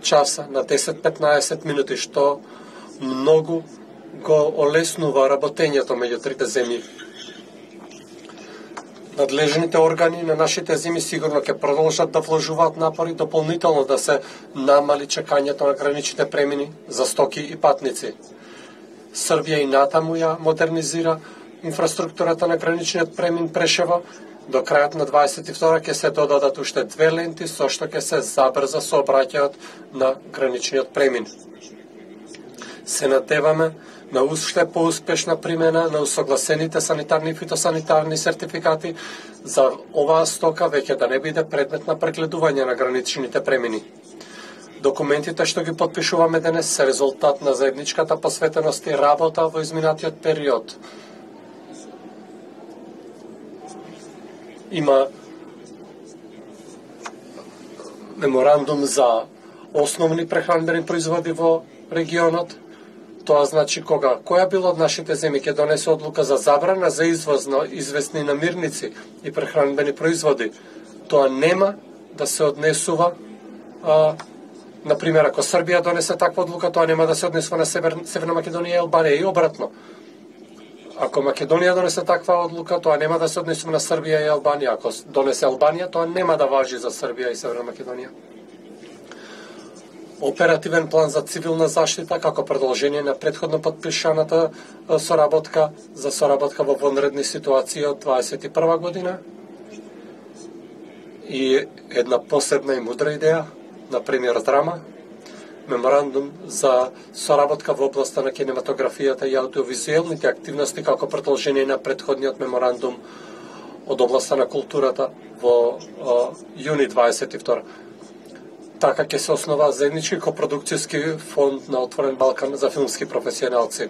часа на 10-15 минути, што многу го олеснува работењето меѓу трите земји. Надлежните органи на нашите земји сигурно ќе продолжат да вложуваат напори дополнително да се намали чекањето на граничните премини за стоки и патници. Србија и натаму ја модернизира инфраструктурата на граничниот премин Прешево. До крајот на 22 ќе се додадат уште 2 ленти со што ќе се забрза сообраќајот на граничниот премин. Се надеваме на уште поуспешна примена на усогласените санитарни и фитосанитарни сертификати за оваа стока веќе да не биде предмет на прегледување на граничните премини. Документите што ги потпишуваме денес се резултат на заедничката посветеност и работа во изминатиот период. Има меморандум за основни прехранбени производи во регионот. Тоа значи која била од нашите земји ќе донесе одлука за забрана за извоз на известни намирници и прехранбени производи. Тоа нема да се однесува, например, ако Србија донесе таква одлука, тоа нема да се однесува на Северна Македонија и Албанија и обратно. Ако Македонија донесе таква одлука, тоа нема да се однесува на Србија и Албанија. Ако донесе Албанија, тоа нема да важи за Србија и Северна Македонија. Оперативен план за цивилна заштита како продолжение на претходно подпишаната соработка за соработка во вонредни ситуации од 21 година и една посебна и мудра идеја на премиерот Рама, меморандум за соработка во областа на кинематографијата и аудиовизуелните активности како продолжение на претходниот меморандум од областа на културата во јуни 22. Така ќе се основа заеднички копродукцијски фонд на Отворен Балкан за филмски професионалци.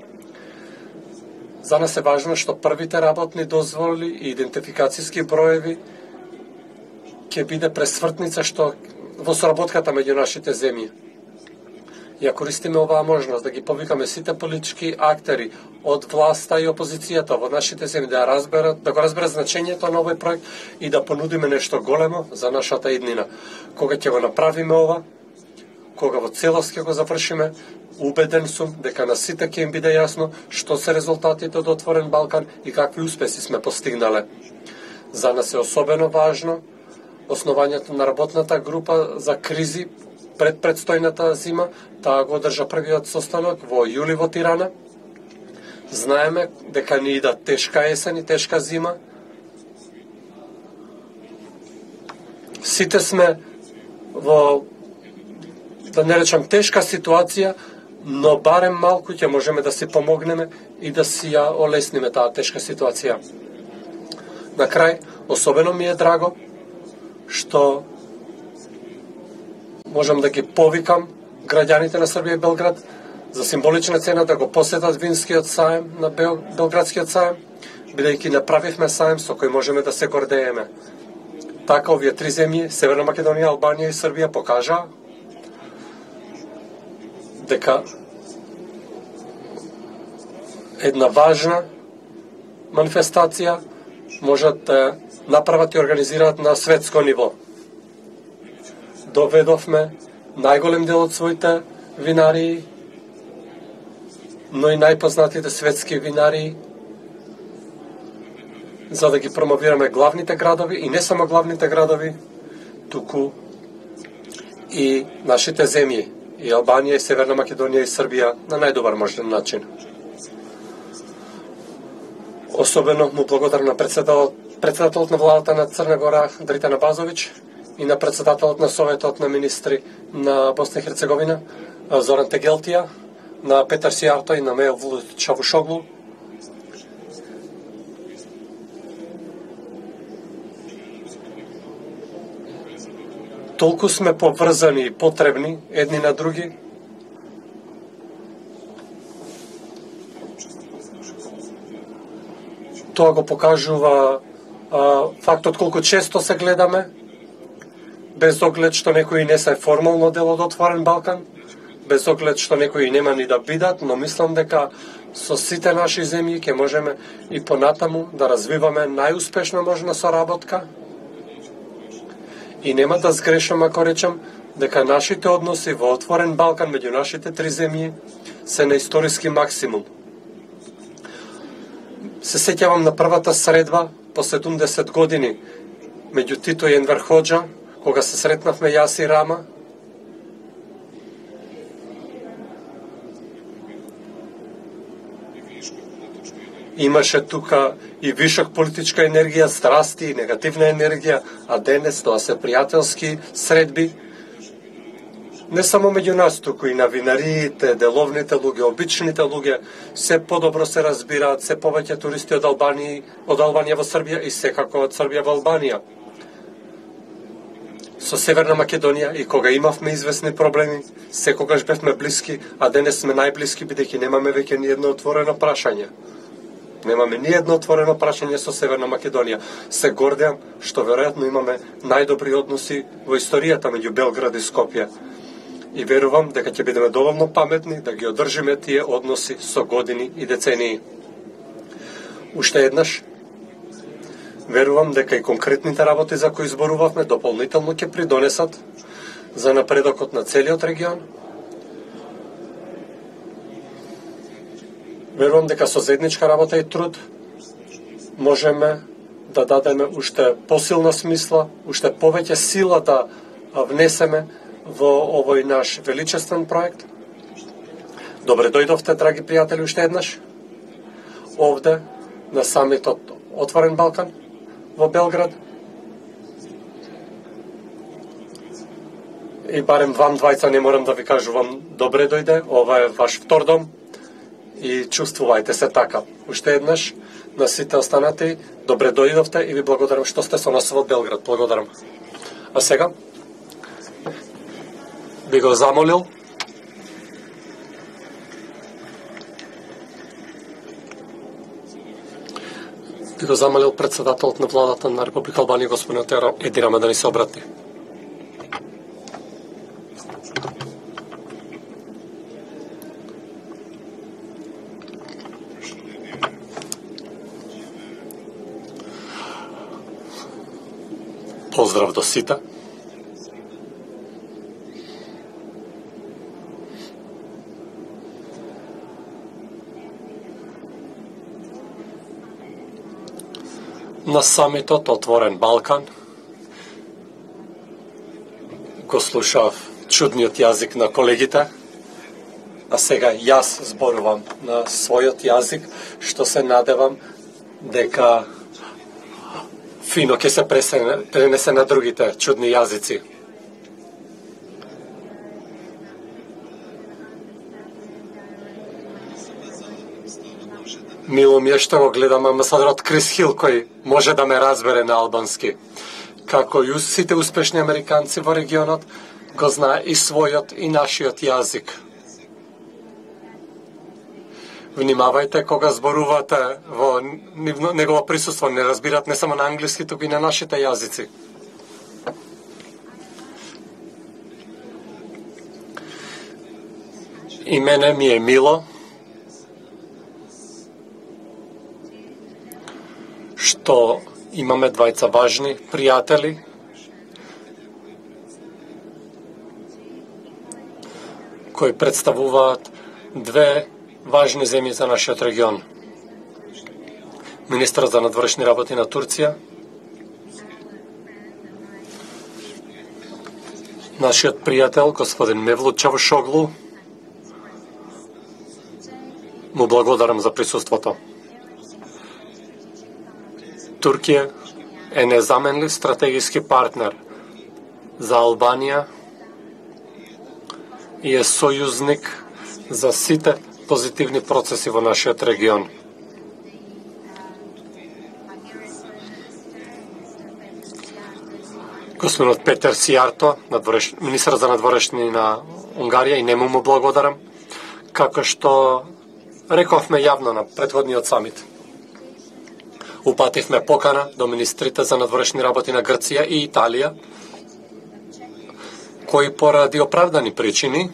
За нас е важно што првите работни дозволи и идентификацијски броеви ќе биде пресвртница што во соработката меѓу нашите земји. Ја користиме оваа можност да ги повикаме сите политички актери од власта и опозицијата во нашите земји да го разберат значењето на овој проект и да понудиме нешто големо за нашата иднина. Кога ќе го направиме ова, кога во целост ќе го завршиме, убеден сум дека на сите ќе им биде јасно што се резултатите од Отворен Балкан и какви успеси сме постигнале. За нас е особено важно основањето на работната група за кризи пред предстојната зима. Таа го одржа првиот состанок во јули во Тирана. Знаеме дека ни ида тешка есен и тешка зима. Сите сме во, да не речам, тешка ситуација, но барем малку ќе можеме да си помогнеме и да си ја олесниме таа тешка ситуација. На крај, особено ми е драго што можам да ги повикам граѓаните на Србија и Белград за символична цена да го посетат винскиот саем на Белградскиот саем, бидејќи направивме саем со кој можеме да се гордееме. Така овие три земји, Северна Македонија, Албанија и Србија, покажаа дека една важна манифестација можат да направат и организираат на светско ниво. Доведовме најголем дел од своите винарии, но и најпознатите светски винарии, за да ги промовираме главните градови и не само главните градови, туку и нашите земји, и Албанија, и Северна Македонија, и Србија на најдобар можен начин. Особено му благодарам на председателот на владата на Црна Гора Дритана Базович и на председателот на Советот на министри на Босна и Херцеговина Зоран Тегелтија, на Петар Сијарто и на Мевлут Чавушоглу. Толку сме поврзани и потребни едни на други. Тоа го покажува фактот колку често се гледаме, без оглед што некои не се формално дел од Отворен Балкан, без оглед што некои нема ни да бидат, но мислам дека со сите наши земји ќе можеме и понатаму да развиваме најуспешна можна соработка. И нема да сгрешам ако речам дека нашите односи во отворен Балкан меѓу нашите три земји се на историски максимум. Се сеќавам на првата средба по 70 години меѓу Тито и Енвер Хоџа, кога се сретнавме јас и Рама. Имаше тука и вишок политичка енергија, страсти и негативна енергија, а денес тоа се пријателски средби. Не само меѓу нас, туку и на винариите, деловните луѓе, обичните луѓе, се подобро се разбираат, се повеќе туристи од Албанија во Србија и секако од Србија во Албанија. Со Северна Македонија и кога имавме известни проблеми, секогаш бевме блиски, а денес сме најблиски бидејќи немаме веќе ни едно отворено прашање. Немаме ни едно отворено прашање со Северна Македонија. Се гордеам што веројатно имаме најдобри односи во историјата меѓу Белград и Скопје. И верувам дека ќе бидеме доволно паметни да ги одржиме тие односи со години и децении. Уште еднаш, верувам дека и конкретните работи за кои зборувавме дополнително ќе придонесат за напредокот на целиот регион. Верувам дека со заедничка работа и труд можеме да дадеме уште посилна смисла, уште повеќе сила да внесеме во овој наш величествен проект. Добре дојдовте, драги пријатели, уште еднаш овде на самитот Отворен Балкан во Белград. И барем вам двајца не морам да ви кажувам добре дојде, ова е ваш втор дом и чувствувајте се така. Уште еднаш на сите останати, добре дојдовте и ви благодарам што сте со нас во Белград. Благодарам. А сега би го замолил председателот на владата на Република Албанија, господин Еди Рама, да ни се обрати. Поздрав до сите. На самитот Отворен Балкан го слушав чудниот јазик на колегите, а сега јас зборувам на својот јазик, што се надевам дека фино ќе се пренесе на другите чудни јазици. Мило ми е што го гледам амбасадорот Крис Хил, кој може да ме разбере на албански. Како и сите успешни американци во регионот, го знае и својот и нашиот јазик. Внимавајте кога зборувате во негово присуство, не разбират не само на англиски, туку и на нашите јазици. И мене ми е мило што имаме двајца важни пријатели, кои представуваат две важни земји за нашиот регион. Министрот за надворешни работи на Турција, нашиот пријател, господин Мевлут Чавушоглу, му благодарам за присуството. Турција е незаменлив стратегиски партнер за Албанија и е сојузник за сите позитивни процеси во нашиот регион. Господинот Петер Сијарто, министар за надворешни на Унгарија, и нему му благодарам, како што рековме јавно на претходниот самит. Упативме покана до министрите за надворешни работи на Грција и Италија, кои поради оправдани причини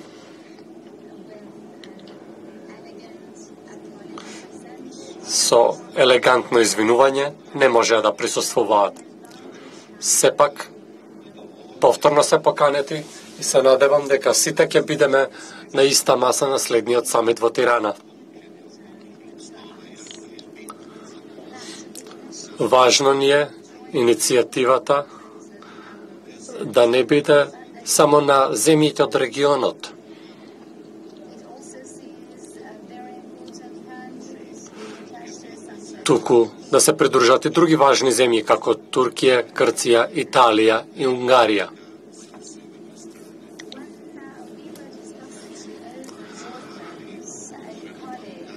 со елегантно извинување не можеа да присуствуваат. Сепак, повторно се поканети и се надевам дека сите ќе бидеме на иста маса на следниот самит во Тирана. Важно ни е иницијативата да не биде само на земјите од регионот. Туку да се придружат и други важни земји како Туркија, Грција, Италија и Унгарија.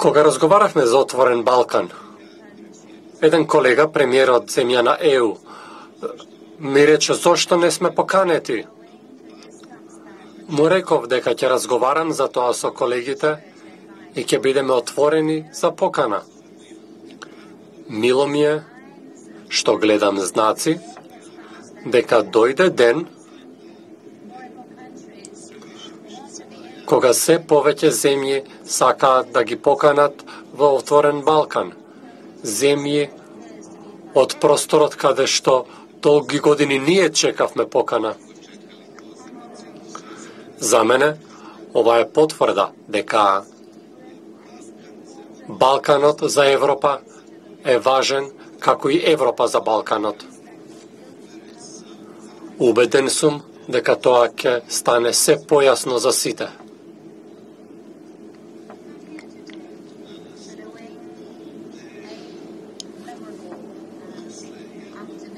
Кога разговаравме за отворен Балкан, еден колега, премиер од земја на ЕУ, ми рече зошто не сме поканети. Му реков дека ќе разговарам за тоа со колегите и ќе бидеме отворени за покана. Мило ми е што гледам знаци дека дојде ден кога се повеќе земји сакаат да ги поканат во отворен Балкан. Земји од просторот каде што долги години ние чекавме покана. За мене ова е потврда дека Балканот за Европа е важен како и Европа за Балканот. Убеден сум дека тоа ќе стане се појасно за сите.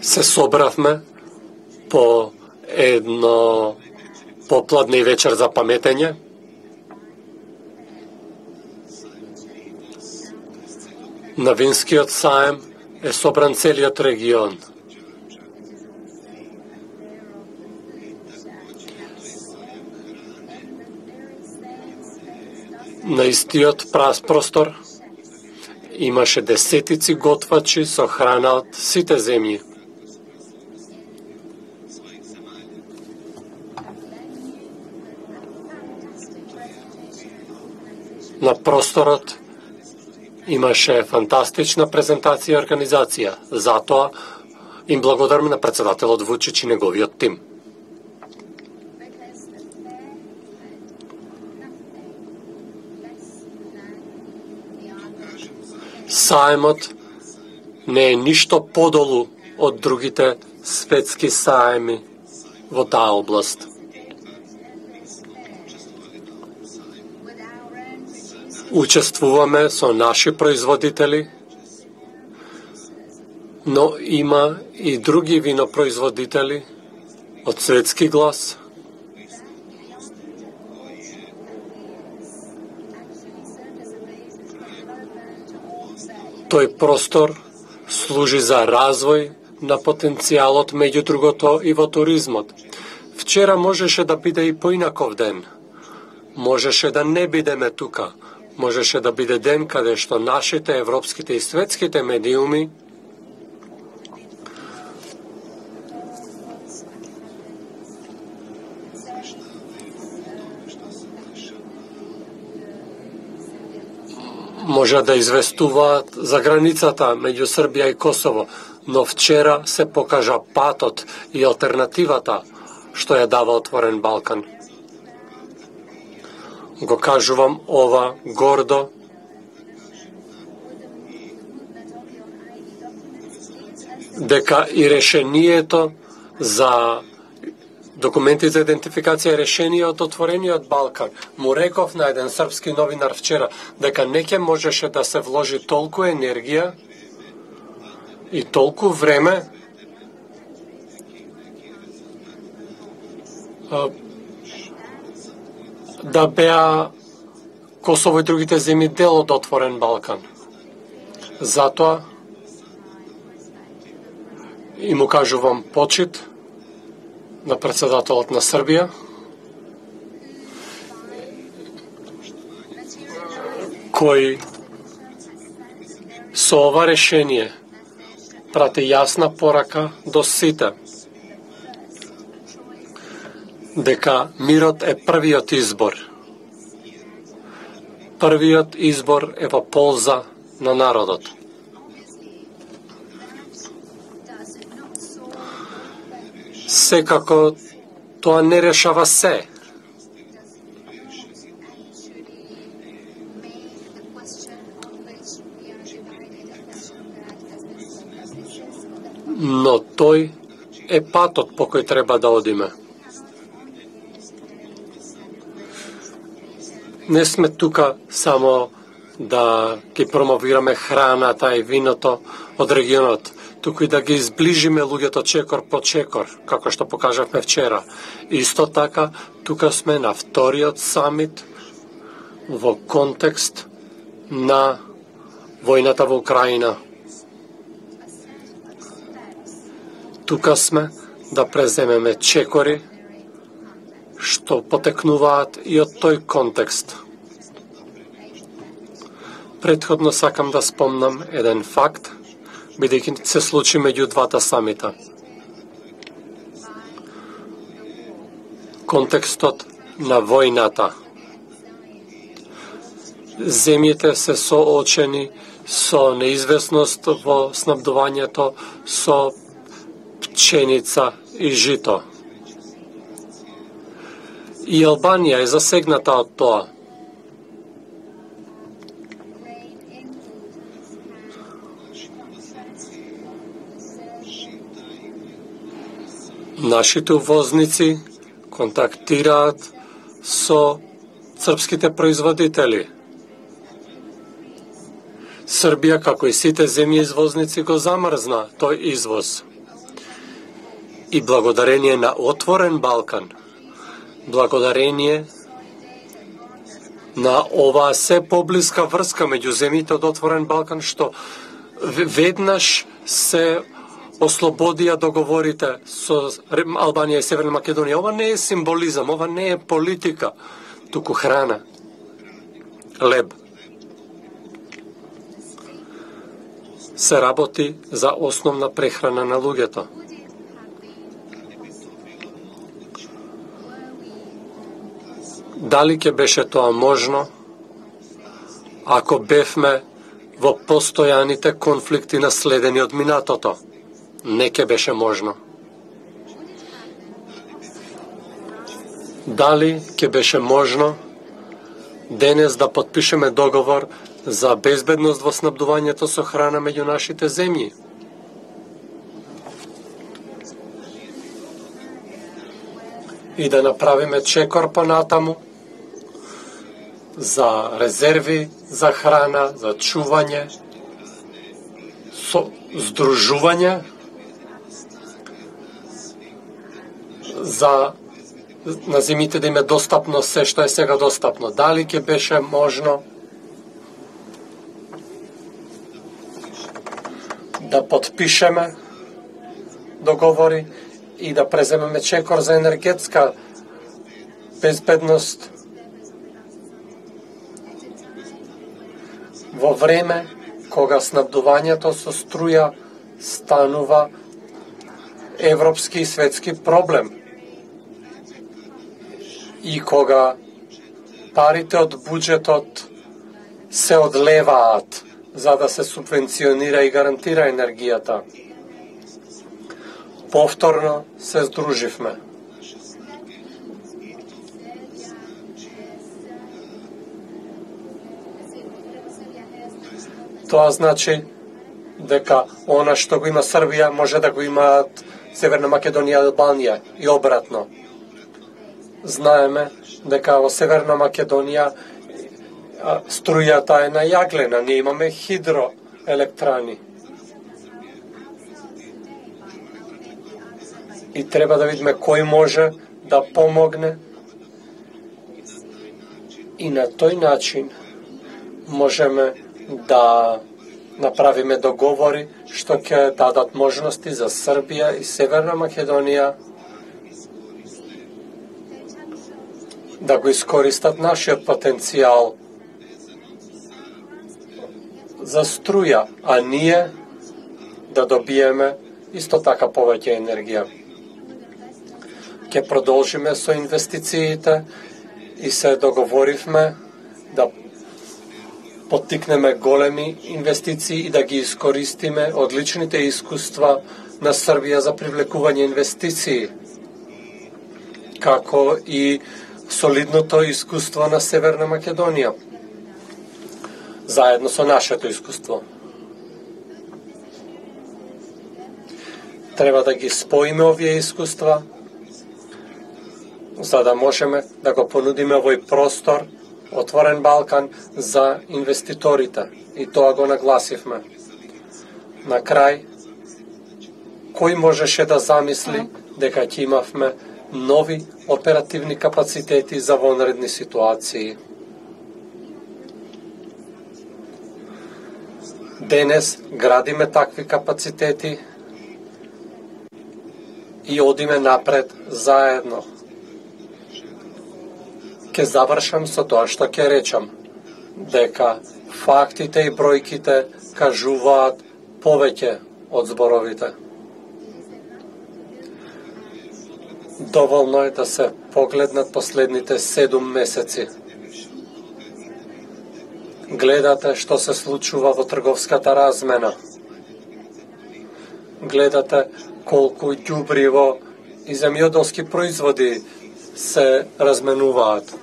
Се собравме по едно попладне вечер за паметење. На Винскиот саем е собран целиот регион. На истиот простор имаше десетици готвачи со храна од сите земји. На просторот имаше фантастична презентација и организација. Затоа им благодарам на председателот Вучич и неговиот тим. Саемот не е ништо подолу од другите светски саеми во таа област. Учествуваме со наши производители, но има и други винопроизводители од светски глас. Тој простор служи за развој на потенцијалот, меѓу другото и во туризмот. Вчера можеше да биде и поинаков ден. Можеше да не бидеме тука. Можеше да биде ден каде што нашите европските и светските медиуми може да известуваат за границата меѓу Србија и Косово, но вчера се покажа патот и алтернативата што ја дава отворен Балкан. Го кажувам ова гордо, дека и решението за документи за идентификација е решение од отворениот Балкан. Му реков на еден српски новинар вчера дека не ќе можеше да се вложи толку енергија и толку време да беа Косово и другите земји дел од отворен Балкан. Затоа и му кажувам почит на председателот на Србија, кој со ова решение прати јасна порака до сите дека мирот е првиот избор. Првиот избор е во полза на народот. Секако Тоа не решава се. Но тој е патот по кој треба да одиме. Не сме тука само да ги промовираме храната и виното од регионот, туку и да ги изближиме луѓето чекор по чекор, како што покажавме вчера. Исто така, тука сме на вториот самит во контекст на војната во Украина. Тука сме да преземеме чекори што потекнуваат и од тој контекст. Претходно сакам да спомнам еден факт, бидејќи се случи меѓу двата самита. Контекстот на војната. Земјите се соочени со неизвестност во снабдувањето со пченица и жито. И Албанија е засегната од тоа. Нашите увозници контактираат со српските производители. Србија, како и сите земји извозници, го замрзна тој извоз. И благодарение на отворен Балкан, благодарение на оваа се поблиска врска меѓу земјите од отворен Балкан, што веднаш се ослободија договорите со Албанија и Северна Македонија. Ова не е символизам, ова не е политика, туку храна, леб. Се работи за основна прехрана на луѓето. Дали ќе беше тоа можно ако бевме во постојаните конфликти наследени од минатото? Не ќе беше можно. Дали ќе беше можно денес да подпишеме договор за безбедност во снабдувањето со храна меѓу нашите земји? И да направиме чекор понатаму за резерви за храна, за чување, со здружување, за на земите да им е достапно се што е сега достапно. Дали ќе беше можно да подпишеме договори и да преземеме чекор за енергетска безбедност во време кога снабдувањето со струја станува европски и светски проблем и кога парите од буџетот се одлеваат за да се субвенционира и гарантира енергијата. Повторно се здруживме. Тоа значи дека она што го има Србија може да го имаат Северна Македонија и Албанија и обратно. Знаеме дека во Северна Македонија струјата е на јаглена, ние имаме хидроелектрани. И треба да видиме кој може да помогне и на тој начин можеме да направиме договори што ќе дадат можности за Србија и Северна Македонија да го искористат нашиот потенцијал за струја, а ние да добиеме исто така повеќе енергија. Ќе продолжиме со инвестициите и се договоривме да поттикнеме големи инвестиции и да ги искористиме одличните искуства на Србија за привлекување инвестиции. како и солидното искуство на Северна Македонија, заедно со нашето искуство. Треба да ги споиме овие искуства, за да можеме да го понудиме овој простор, отворен Балкан за инвеститорите. И тоа го нагласивме. На крај, кој можеше да замисли дека ќе имавме нови оперативни капацитети за вонредни ситуации? Денес градиме такви капацитети и одиме напред заедно. Ке завршам со тоа што ќе речам, дека фактите и бројките кажуваат повеќе од зборовите. Доволно е да се погледнат последните 7 месеци. Гледате што се случува во трговската размена. Гледате колку ѓубриво и земјоделски производи се разменуваат.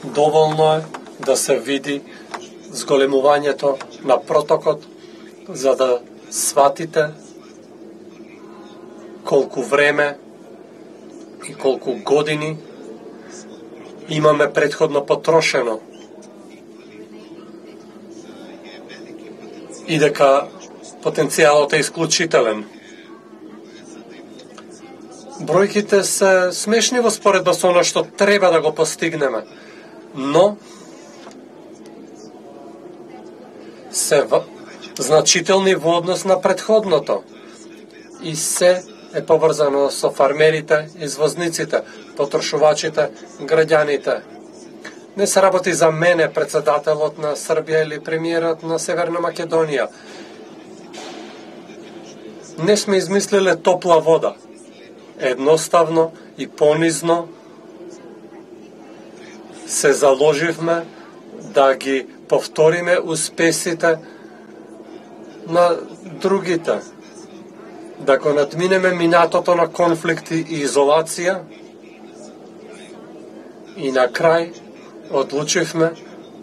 Доволно е да се види зголемувањето на протокот, за да сватите колку време и колку години имаме претходно потрошено и дека потенцијалот е исклучителен. Бројките се смешни во споредба со она што треба да го постигнеме, но се значителни во однос на претходното и се е поврзано со фармерите, извозниците, потрошувачите, граѓаните. Не се работи за мене, председателот на Србија или премиерот на Северна Македонија. Не сме измислиле топла вода. Едноставно и понизно се заложивме да ги повториме успесите на другите, да го надминеме минатото на конфликти и изолација и на крај одлучивме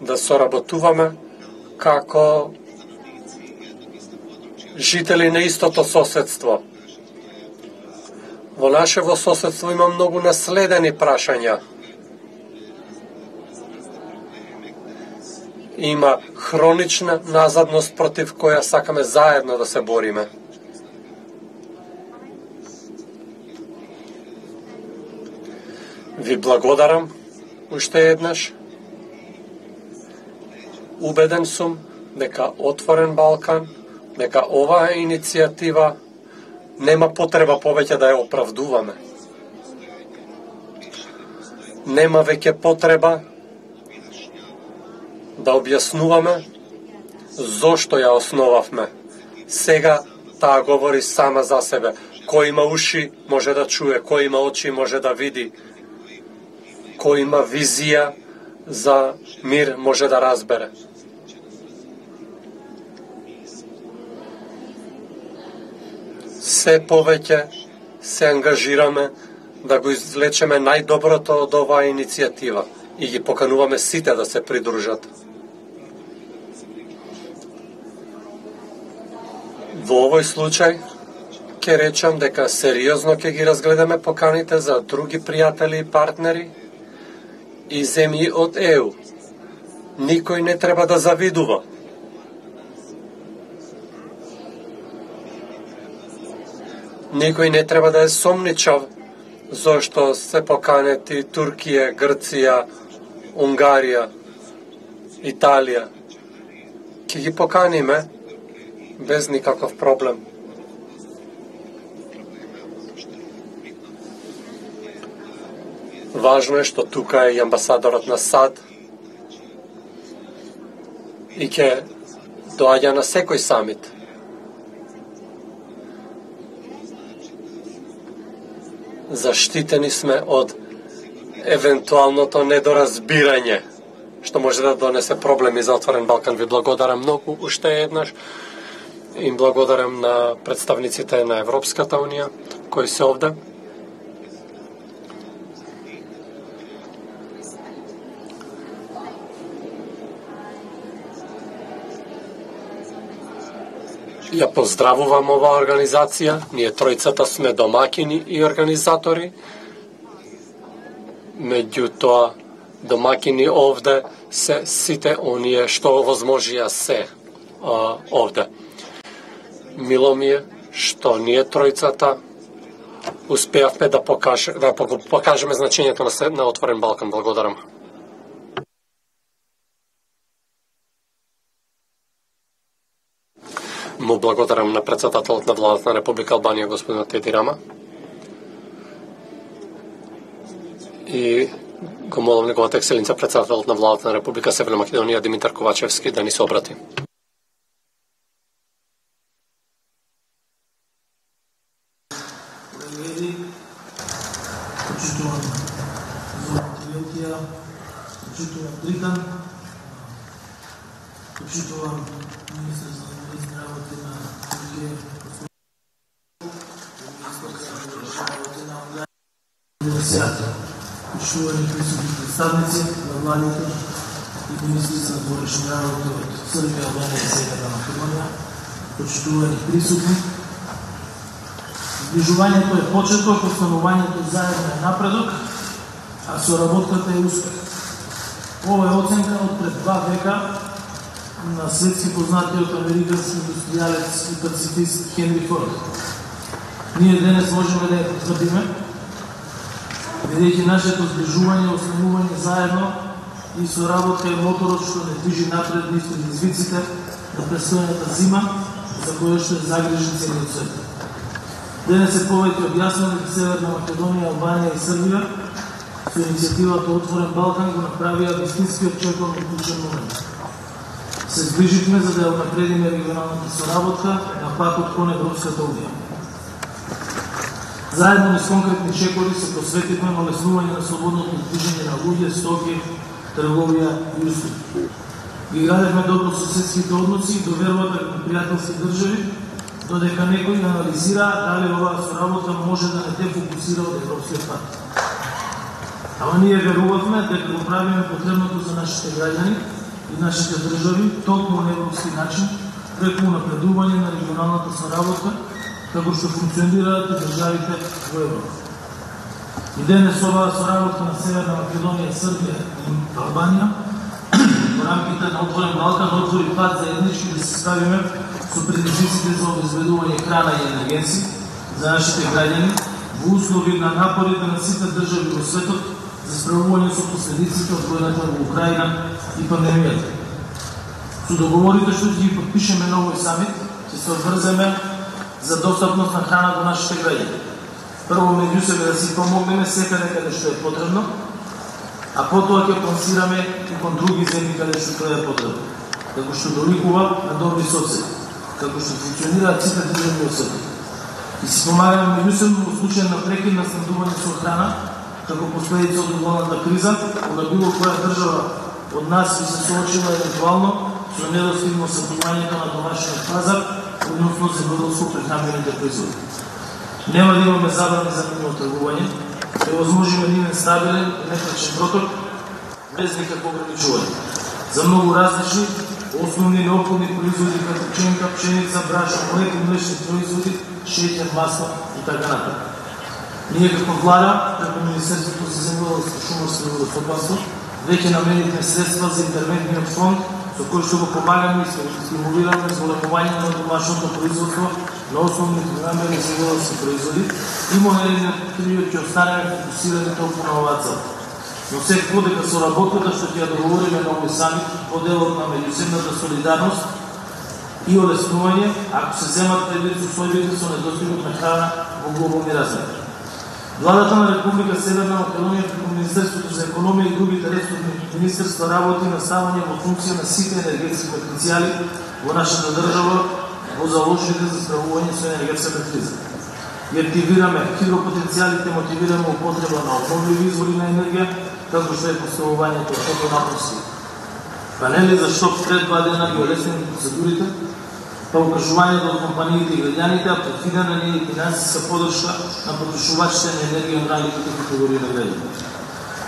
да соработуваме како жители на истото соседство. Во нашево соседство има многу наследени прашања. Има хронична назадност против која сакаме заедно да се бориме. Ви благодарам уште еднаш. Убеден сум дека Отворен Балкан, дека оваа иницијатива нема потреба повеќе да ја оправдуваме. Нема веќе потреба да објаснуваме зошто ја основавме. Сега таа говори сама за себе. Кој има уши може да чуе, кој има очи може да види, кој има визија за мир може да разбере. Се повеќе се ангажираме да го извлечеме најдоброто од оваа иницијатива и ги покануваме сите да се придружат. Во овој случај ќе речам дека сериозно ќе ги разгледаме поканите за други пријатели и партнери и земји од ЕУ. Никој не треба да завидува. Никој не треба да е сомничав зошто се поканети Туркија, Грција, Унгарија, Италија. Ќе ги поканиме без никаков проблем. Важно е што тука е и амбасадорот на САД и ќе доаѓа на секој самит. Заштитени сме од евентуалното недоразбирање, што може да донесе проблеми за Отворен Балкан. Ви благодарам многу уште еднаш Им благодарам на представниците на Европската Унија кои се овде. Ја поздравувам оваа организација. Ние тројцата сме домакини и организатори. Меѓутоа, домакини овде се сите оние што овозможија се овде. Мило ми е што ние тројцата успеавме да покажеме значењето на Отворен Балкан. Благодарам. Му благодарам на председателот на владата на Република Албанија, господин Еди Рама. И го молам неговата екселенца председателот на владата на Република Северна Македонија Димитар Ковачевски да ни се обрати. Почитувани присутни представници на владите и министрите на външни работи от Србија, Албанија и Северна Македонија, почитувани присутни. Сближувањето е почеток, останувањето заедно е напредок, а соработката е успех. Ова е оценка од пред 2 века на светски познатиот американски индустријалец и пацифист Хенри Форд. Ние денес можеме да ја потврдиме, бидејќи нашето сближување, останување заедно и соработка е моторот што не движи напред низ предизвиците на престојната зима, за која што е загрижен целиот свет. Денес е повеќе објаснено дека Северна Македонија, Албанија и Србија со иницијативата Отворен Балкан го направија вистинскиот чекор на клучен момент. Се сближивме за да ја унапредиме регионалната соработка на патот кон Европската Унија. Заедно низ конкретни чекори се посветивме на олеснување на слободното движење на луѓе, стоки, трговија и услуги. Ги градевме добрососедските односи и довербата кон пријателски држави, додека некој анализира дали оваа соработка може да не те фокусира од европскиот пат. Ама ние верувавме дека го правиме потребното за нашите граѓани и нашите држави токму на европски начин, преку напредување на регионалната соработка, како што функционираат и државите во Европа. И денес оваа соработка на Северна Македонија, Србија и Албанија во рамките на Отворен Балкан отвори пат заеднички да се справиме со предизвиците за обезбедување храна и енергенци за нашите граѓани во услови на напорите на сите држави во светот за справување со последиците од војната во Украина и пандемијата. Со договорите што ќе ги подпишеме на овој самит, ќе се обврземе за достапност на храна до нашите граѓани. Прво меѓу себе да си помогнеме секаде каде што е потребно, а потоа ќе плансираме и кон други земји каде што тоа е потребно, како што доликува на добри соседи, како што функционираат сите држави во светот. И си помагаме меѓу себе во случај на прекин на снабдување со храна, како последица од глобалната криза, кога било која држава од нас би се соочила евентуално со недостигно снабдувањето на домашниот пазар, односно земјоделско прехранбените производи. Нема да имаме забрани за нивно тргување, ќе возможиме нивен стабилен и непречен проток без никакво ограничување. За многу различни основни неопходни производи како пченка, пшеница, брашно, млеко, млечни производи, шеќер, масло и така натаму. Ние како влада, како Министерството за земјоделство, шумарство и водостопанство, веќе наменивме средства за интервентниот фонд со кој што го помагаме и стимулираме зголемување на домашното производство на основни прехранбени земјоделски производи и монетниот период ќе останеме фокусирани толку на оваа цел. Но секако дека со работата што ќе ја договориме на овој самит по делот на меѓусебната солидарност и олеснување, ако се земат предвид состојбите со недостигот на храна во глобални размери. Владата на Република Северна Македонија преку Министерството за економија и другите ресорни министерства работи на ставање во функција на сите енергетски потенцијали во нашата држава во заложите за справување со енергетската криза. И активираме хидропотенцијалите, мотивираме употреба на обновливи извори на енергија, како што е поставувањето од фотонапонски панели, за што пред 2 дена ги олеснени процедурите па укажувањето од компаниите и граѓаните, а предвидена е и финансиска поддршка на потрошувачите на енергија од најдите категории на граѓани.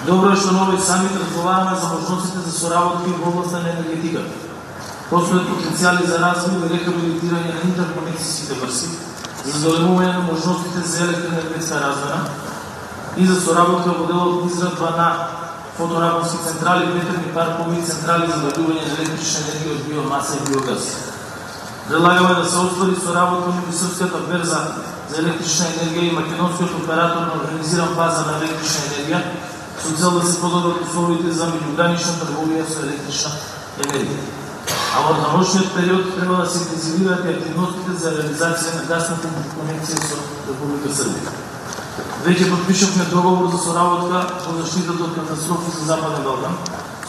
Добро е што на овој самит разговараме за можностите за соработки во областа на енергетиката. Постојат потенцијали за развој и рехабилитирање на интерконекцијските врски, за зголемување на можностите за електроенергетска размена и за соработка во делот изградба на фоторабонски централи, ветерни паркови и централи за добивање на електрична енергија од биомаса и биогаз. Предлагаме да се оствари соработка меѓу Српската берза за електрична енергија и македонскиот оператор на организиран пазар на електрична енергија со цел да се подобрат условите за меѓугранична трговија со електрична енергија. А во научниот период треба да се интензивираат и активностите за реализација на гасната конекција со Република Србија. Веќе подпишавме договор за соработка во заштитата од катастрофи за Западен Балкан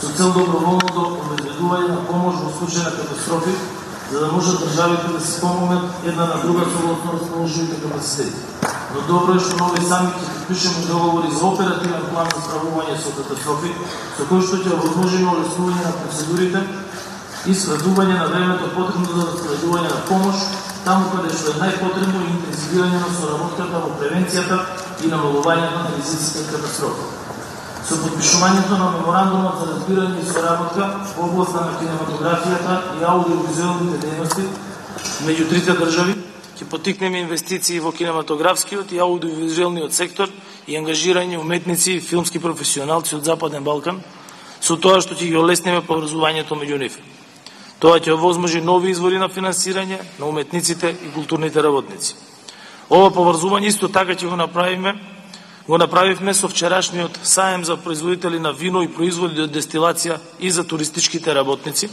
со цел доброволното обезбедување на помош во случај на катастрофи, за да можат државите да се помогнат една на друга согласно расположивите капацитети. Но добро е што на овој самит ќе подпишеме договори за оперативен план за справување со катастрофи, со кој што ќе овозможиме олеснување на процедурите и скратување на времето потребно за распоредување на помош таму каде што е најпотребно и интензивирање на соработката во превенцијата и намалувањето на ризиците од катастрофи. Со подпишувањето на меморандумот за разбирање и соработка во областа на кинематографијата и аудиовизуелните дејности меѓу трите држави ќе поттикнеме инвестиции во кинематографскиот и аудиовизуелниот сектор и ангажирање уметници и филмски професионалци од Западен Балкан, со тоа што ќе ги олеснеме поврзувањето меѓу нив. Тоа ќе овозможи нови извори на финансирање на уметниците и културните работници. Ова поврзување исто така ќе го направивме со вчерашниот саем за производители на вино и производи од дестилација и за туристичките работници,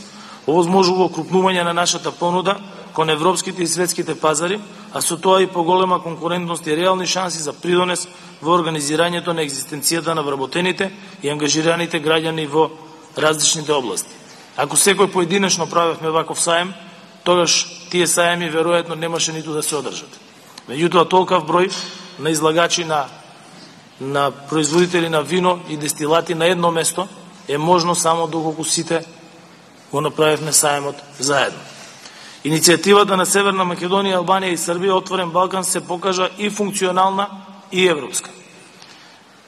овозможува окрупнување на нашата понуда кон европските и светските пазари, а со тоа и поголема конкурентност и реални шанси за придонес во организирањето на екзистенцијата на вработените и ангажираните граѓани во различните области. Ако секој поединечно правевме ваков саем, тогаш тие саеми веројатно немаше ниту да се одржат. Меѓутоа, толкав број на излагачи на производители на вино и дестилати на едно место е можно само доколку сите го направивме саемот заедно. Иницијативата на Северна Македонија, Албанија и Србија Отворен Балкан се покажа и функционална и европска.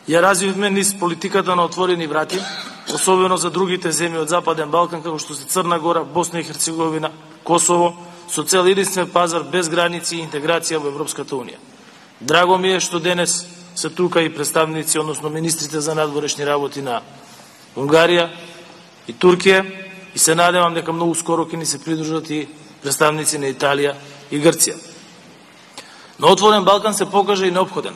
Ја развивме низ политиката на отворени врати, особено за другите земји од Западен Балкан, како што се Црна Гора, Босна и Херцеговина, Косово, со цел единствен пазар без граници и интеграција во Европската Унија. Драго ми е што денес се тука и представници, односно министрите за надворешни работи на Унгарија и Туркија, и се надевам дека многу скоро ќе ни се придружат и представници на Италија и Грција. Но Отворен Балкан се покажа и неопходен.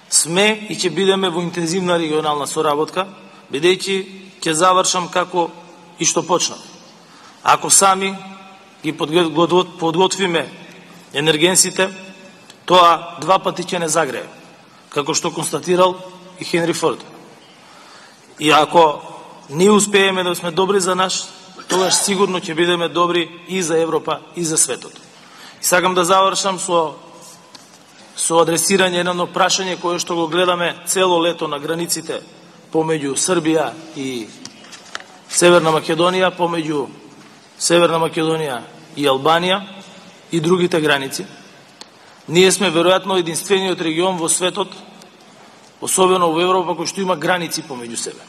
Сме и ќе бидеме во интензивна регионална соработка, бидејќи ќе завршам како и што почнав. Ако сами ги подготвиме енергенсите, тоа два пати ќе не загрее, како што констатирал и Хенри Форд. И ако ние успееме да сме добри за нас, тогаш сигурно ќе бидеме добри и за Европа и за светот. И сакам да завршам со адресирање едно прашање кое што го гледаме цело лето на границите помеѓу Србија и Северна Македонија, помеѓу Северна Македонија и Албанија и другите граници. Ние сме веројатно единствениот регион во светот, особено во Европа, кој што има граници помеѓу себе.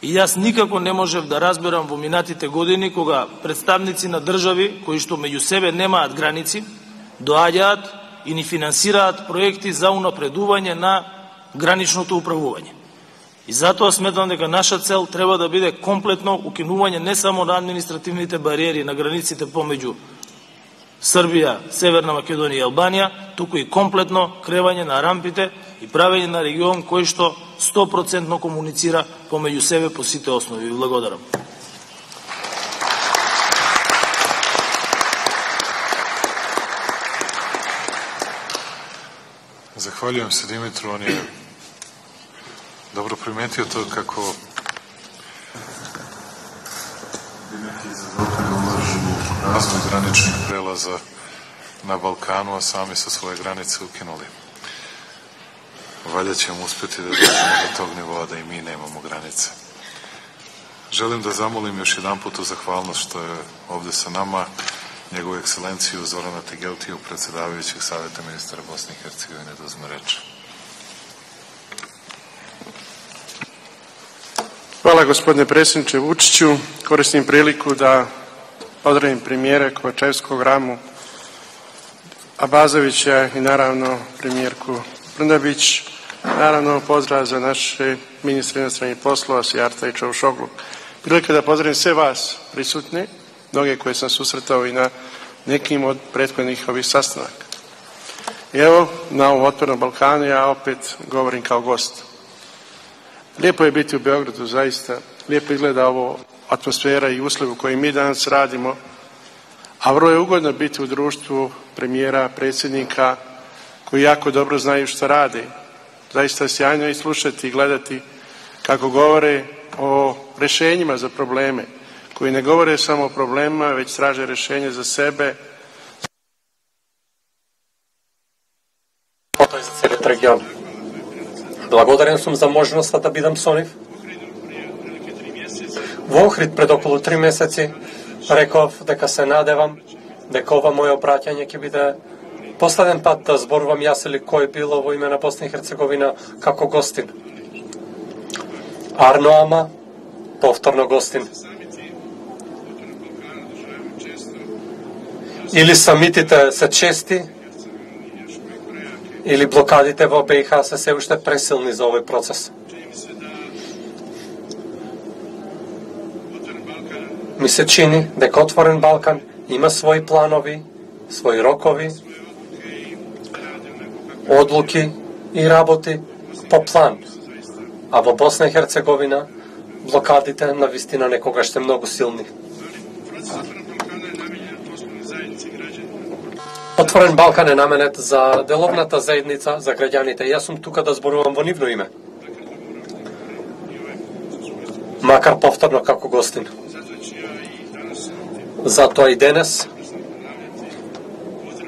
И јас никако не можев да разберам во минатите години кога представници на држави кои што меѓу себе немаат граници, доаѓаат и ни финансираат проекти за унапредување на граничното управување. И затоа сметам дека наша цел треба да биде комплетно укинување не само на административните бариери на границите помеѓу Србија, Северна Македонија и Албанија, туку и комплетно кревање на рампите и правење на регион кој што 100% комуницира помеѓу себе по сите основи. Ви благодарам. Захвалjujem se Dimitru, on je dobro primetio to kako bi neki izazovili ulažu u razvoj graničnih prelaza na Balkanu, a sami su svoje granice ukinuli. Valjda ćemo uspjeti da dođemo do tog nivoa da i mi nemamo granice. Želim da zamolim još jedan put u zahvalnost što je ovde sa nama njegovu ekscelenciju Zorana Tegeltiju, predsedavajućeg Saveta ministara Bosne i Hercegovine, da uzme reč. Hvala gospodine predsjedniče Vučiću. Koristim priliku da pozdravim premijera Kovačevskog, Ramu Abazovića i naravno premijerku Brnabić. Naravno pozdrav za naše ministre inostranih poslova Sijarta i Čavuşoglu. Prilika da pozdravim sve vas prisutne, mnoge koje sam susretao i na nekim od prethodnih ovih sastanaka. I evo, na ovom Otvorenom Balkanu ja opet govorim kao gost. Lijepo je biti u Beogradu, zaista. Lijepo izgleda ovo atmosfera i uslovi u kojoj mi danas radimo, a vrlo je ugodno biti u društvu premijera, predsjednika, koji jako dobro znaju šta rade. Zaista je sjajno i slušati i gledati kako govore o rešenjima za probleme, koji ne govore samo o problemima, već traže rešenje za sebe. Тоа е за целиот регион. Благодарен сум за можноста да бидам со нив. Во Охрид пред околу 3 месеци реков дека се надевам дека ова моје обраќање ќе биде последен пат да зборувам јас или кој било во име на Босна и Херцеговина како гостин. Арно ама повторно гостин. Или самитите се чести, или блокадите во БиХ се се уште пресилни за овој процес. Ми се чини дека Отворен Балкан има своји планови, своји рокови, одлуки и работи по план. А во Босна и Херцеговина блокадите на вистина некогаш се многу силни. Отворен Балкан е наменет за деловната заедница, за граѓаните. Јас сум тука да зборувам во нивно име. Макар повторно како гостин. Затоа и денес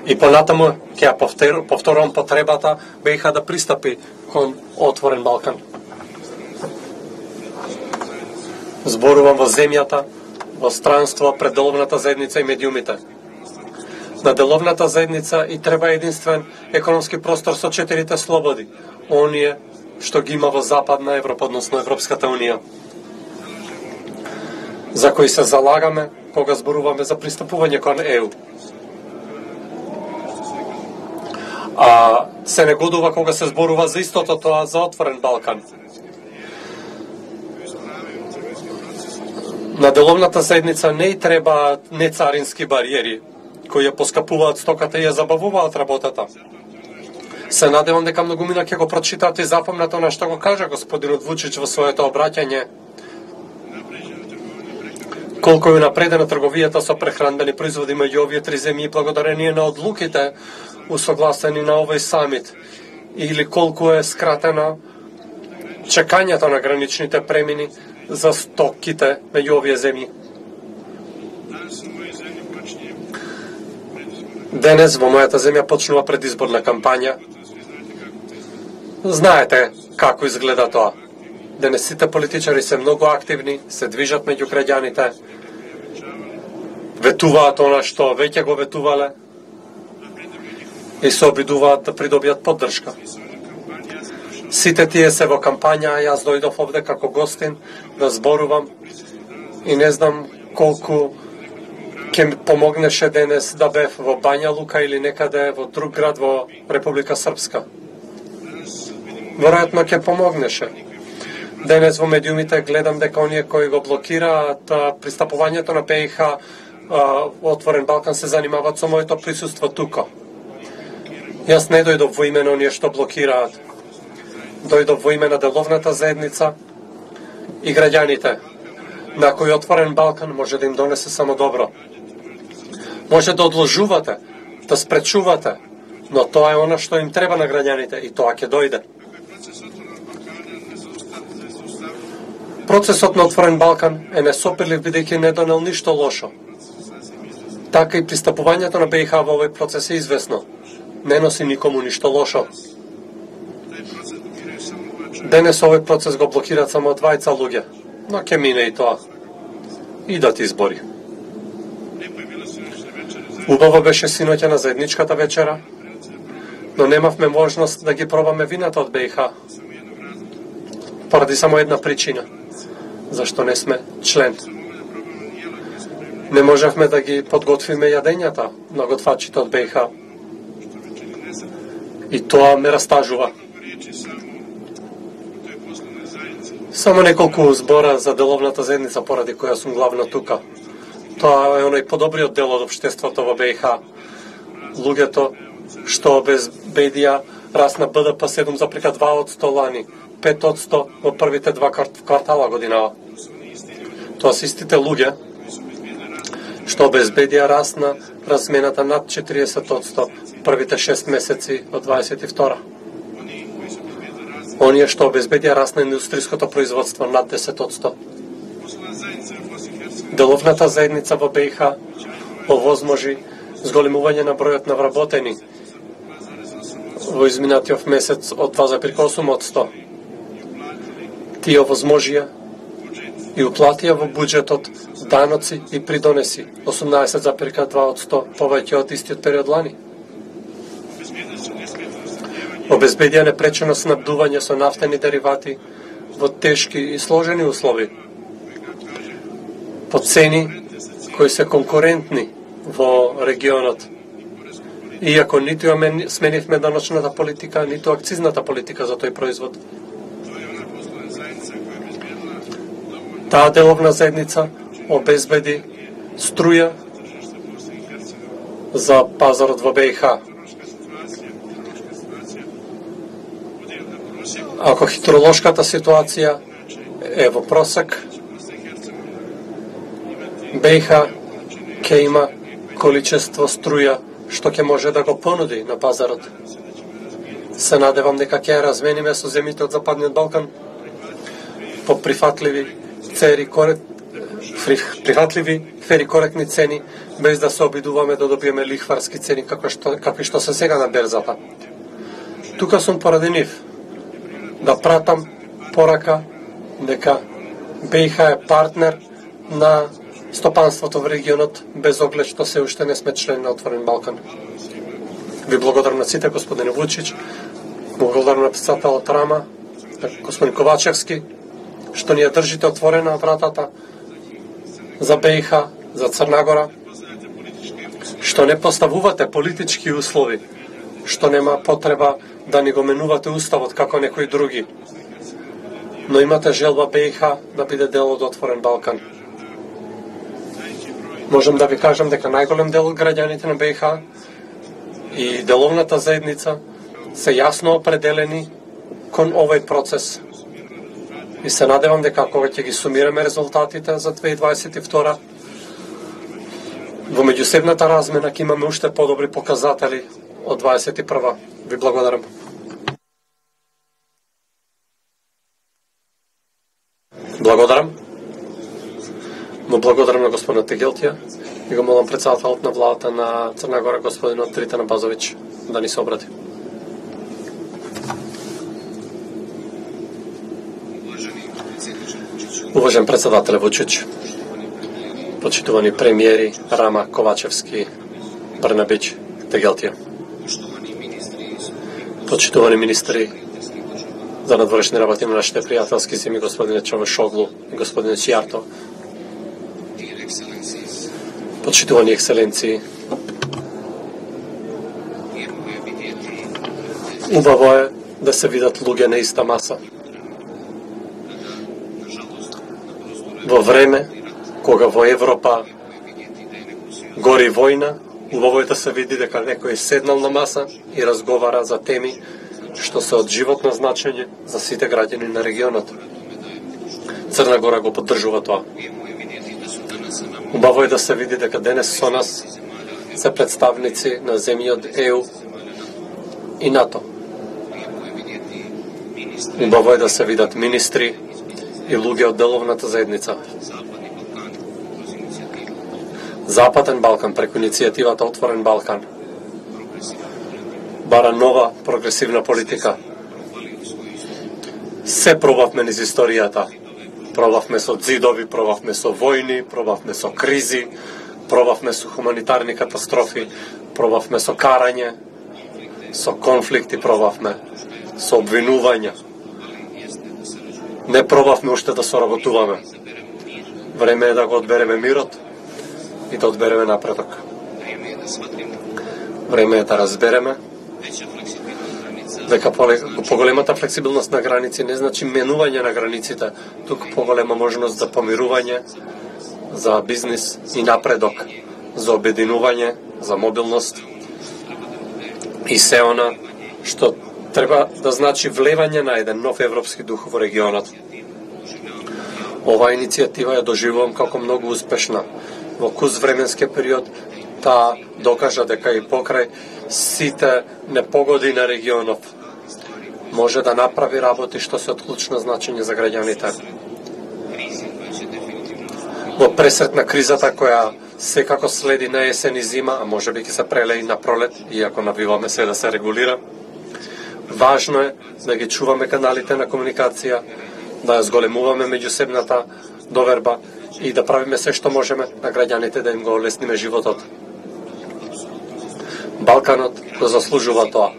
и понатаму ќе ја повторувам потребата БиХ да пристапи кон Отворен Балкан. Зборувам во земјата, во странство пред деловната заедница и медиумите. На деловната заедница и треба единствен економски простор со 4 слободи, оние што ги има во Западна Европа, односно Европската Унија, за кои се залагаме кога зборуваме за пристапување кон ЕУ. А се негодува кога се зборува за истото тоа за Отворен Балкан. На деловната заедница не и треба нецарински бариери, кои ја поскапуваат стоката и ја забавуваат работата. Се надевам дека многумина ќе го прочитате и запомнат она што го кажа господинот Вучич во своето обраќање. Колку е напредена трговијата со прехранбени производи меѓу овие 3 земји благодарение на одлуките усогласени на овој самит, или колку е скратено чекањето на граничните премини за стоките меѓу овие земји. Денес во мојата земја почнува предизборна кампања. Знаете како изгледа тоа. Денес сите политичари се многу активни, се движат меѓу граѓаните, ветуваат она што веќе го ветувале и се обидуваат да придобијат поддршка. Сите тие се во кампања, јас дојдов овде како гостин да зборувам и не знам колку ќе ми помогнеше денес да бев во Бања Лука или некаде во друг град во Република Српска. Веројатно ќе помогнеше. Денес во медиумите гледам дека оние кои го блокираат пристапувањето на БиХ Отворен Балкан се занимаваат со моето присуство тука. Јас не дојдов во име на оние што блокираат. Дојдов во име на деловната заедница и граѓаните, на кои Отворен Балкан може да им донесе само добро. Може да одложувате, да спречувате, но тоа е она што им треба на граѓаните и тоа ќе дојде. Процесот на Отворен Балкан е несопирлив бидејќи не донел ништо лошо. Така и пристапувањето на БиХ во овој процес е известно. Не носи никому ништо лошо. Денес овој процес го блокираат само 2 луѓе, но ќе мине и тоа. Идат избори. Убаво беше синоќа на заедничката вечера, но немавме можност да ги пробаме вината од БиХ. Поради само една причина. Зашто не сме член. Не можевме да ги подготвиме јадењата на готвачите од БиХ. И тоа ме растажува. Само неколку збора за деловната заедница поради која сум главна тука. Тоа е оној подобриот дел од општеството во БиХ. Луѓето што обезбедија раст на БДП 7,2% лани, 5% во првите два квартала годинава. Тоа се истите луѓе што обезбедија раст на размената над 40% првите 6 месеци од 22. Оние што обезбедија раст на индустриското производство над 10%. Деловната заедница во БиХ овозможи зголемување на бројот на вработени во изминатиот месец од 2,8%. Тие овозможија и уплатија во буџетот даноци и придонеси 18,2% повеќе од истиот период лани. Обезбедија непречено снабдување со нафтени деривати во тешки и сложени услови, по цени кои се конкурентни во регионот. Иако ниту ја сменивме даночната политика, ниту акцизната политика за тој производ. Таа деловна заедница обезбеди струја за пазарот во БиХ. Ако хидролошката ситуација е во просек, БиХ ќе има количество струја што ќе може да го понуди на пазарот. Се надевам дека ќе ја размениме со земјите од Западниот Балкан по прифатливи фери коректни цени, без да се обидуваме да добиеме лихварски цени какви што се сега на берзата. Тука сум поради нив да пратам порака дека БиХ е партнер на стопанството во регионот, без оглед што се уште не сме член на Отворен Балкан. Ви благодарам на сите, господине Вучич, благодарам на председателот Рама, господин Ковачевски, што ни ја држите отворена вратата за БиХ, за Црна Гора, што не поставувате политички услови, што нема потреба да ни го менувате уставот како некои други, но имате желба БиХ да биде дел од Отворен Балкан. Можем да ви кажам дека најголем дел од граѓаните на БиХ и деловната заедница се јасно определени кон овој процес. И се надевам дека кога ќе ги сумираме резултатите за 2022, во меѓусебната размена ќе имаме уште подобри показатели од 21. Ви благодарам. Благодарам. Му благодарам на господинот Тегелтија и го молам председателот на владата на Црна Гора, господинот Дритан Абазовиќ, да ни се обрати. Уважен председателе Вучич, почитувани премиери Рама, Ковачевски, Брнабич, Тегелтија, почитувани министри за надворешни работи на нашите пријателски земи, господине Чавушоглу и господине Цијарто, почитувани екселенции, убаво е да се видат луѓе на иста маса. Во време кога во Европа гори војна, убаво е да се види дека некој седнал на маса и разговара за теми што се од животно значење за сите граѓани на регионот. Црна Гора го поддржува тоа. Убаво е да се види дека денес со нас се представници на земји од ЕУ и НАТО. Убаво е да се видат министри и луѓе од деловната заедница. Западен Балкан преку иницијативата Отворен Балкан бара нова прогресивна политика. Се пробавме низ историјата. Пробавме со ѕидови, пробавме со војни, пробавме со кризи, Пробавме со хуманитарни катастрофи, пробавме со карање, со конфликти пробавме, со обвинувања. Не пробавме уште да соработуваме. Време е да го одбереме мирот и да одбереме напредок. Време е да разбереме дека поголемата флексибилност на граници не значи менување на границите, туку поголема можност за помирување, за бизнис и напредок, за обединување, за мобилност и се она што треба да значи влевање на еден нов европски дух во регионот. Оваа иницијатива ја доживувам како многу успешна. Во куз временски период таа докажа дека и покрај сите непогоди на регионов може да направи работи што се од клучно значење за граѓаните. Во пресрет на кризата која секако следи на есен и зима, а може би ќе се преле и на пролет, иако навиваме се да се регулира, важно е да ги чуваме каналите на комуникација, да ја зголемуваме меѓусебната доверба и да правиме се што можеме на граѓаните да им го олесниме животот. Балканот го заслужува тоа.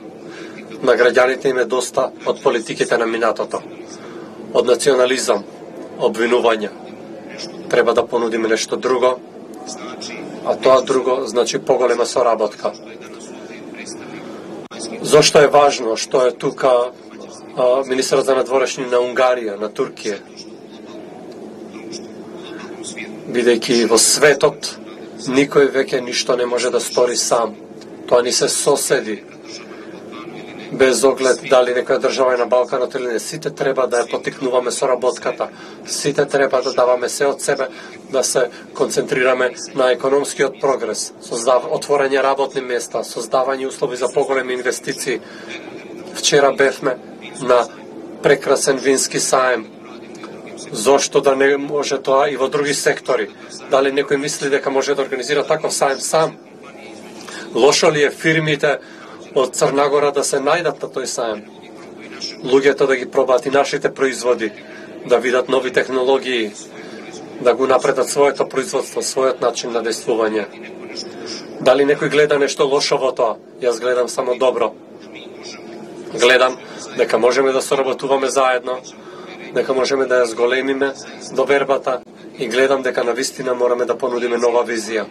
На граѓаните им е доста од политиките на минатото, од национализам, обвинувања. Треба да понудиме нешто друго, а тоа друго значи поголема соработка. Зошто е важно што е тука министерот за надворешни на Унгарија, на Туркија? Бидејќи во светот никој веќе ништо не може да стори сам. Тоа ни се соседи. Без оглед дали некоја држава е на Балканот или не, сите треба да ја потикнуваме соработката. Сите треба да даваме се од себе, да се концентрираме на економскиот прогрес, отворање работни места, создавање услови за поголеми инвестиции. Вчера бевме на прекрасен вински саем. Зошто да не може тоа и во други сектори? Дали некој мисли дека може да организира таков саем сам? Лошо ли е фирмите од Црна Гора да се најдат на тој саем? Луѓето да ги пробаат и нашите производи, да видат нови технологии, да го напредат своето производство, својот начин на действување. Дали некој гледа нешто лошо во тоа? Јас гледам само добро. Гледам дека можеме да соработуваме заедно, дека можеме да ја зголемиме довербата и гледам дека навистина мораме да понудиме нова визија.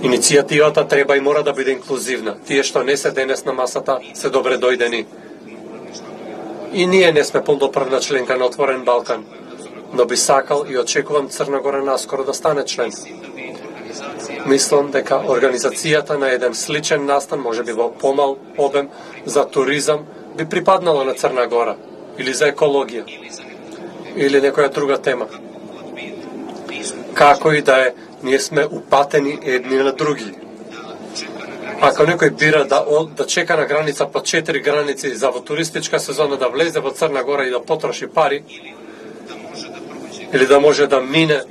Иницијативата треба и мора да биде инклузивна. Тие што не се денес на масата се добре дојдени. И ние не сме полноправна членка на Отворен Балкан, но би сакал и очекувам Црна Гора наскоро да стане член. Мислам дека организацијата на еден сличен настан, може би во помал обем, за туризам, би припаднала на Црна Гора, или за екологија, или некоја друга тема. Како и да е, ние сме упатени едни на други. Ако некој бира да чека на граница по 4 граници за во туристичка сезона да влезе во Црна Гора и да потроши пари, или да може да мине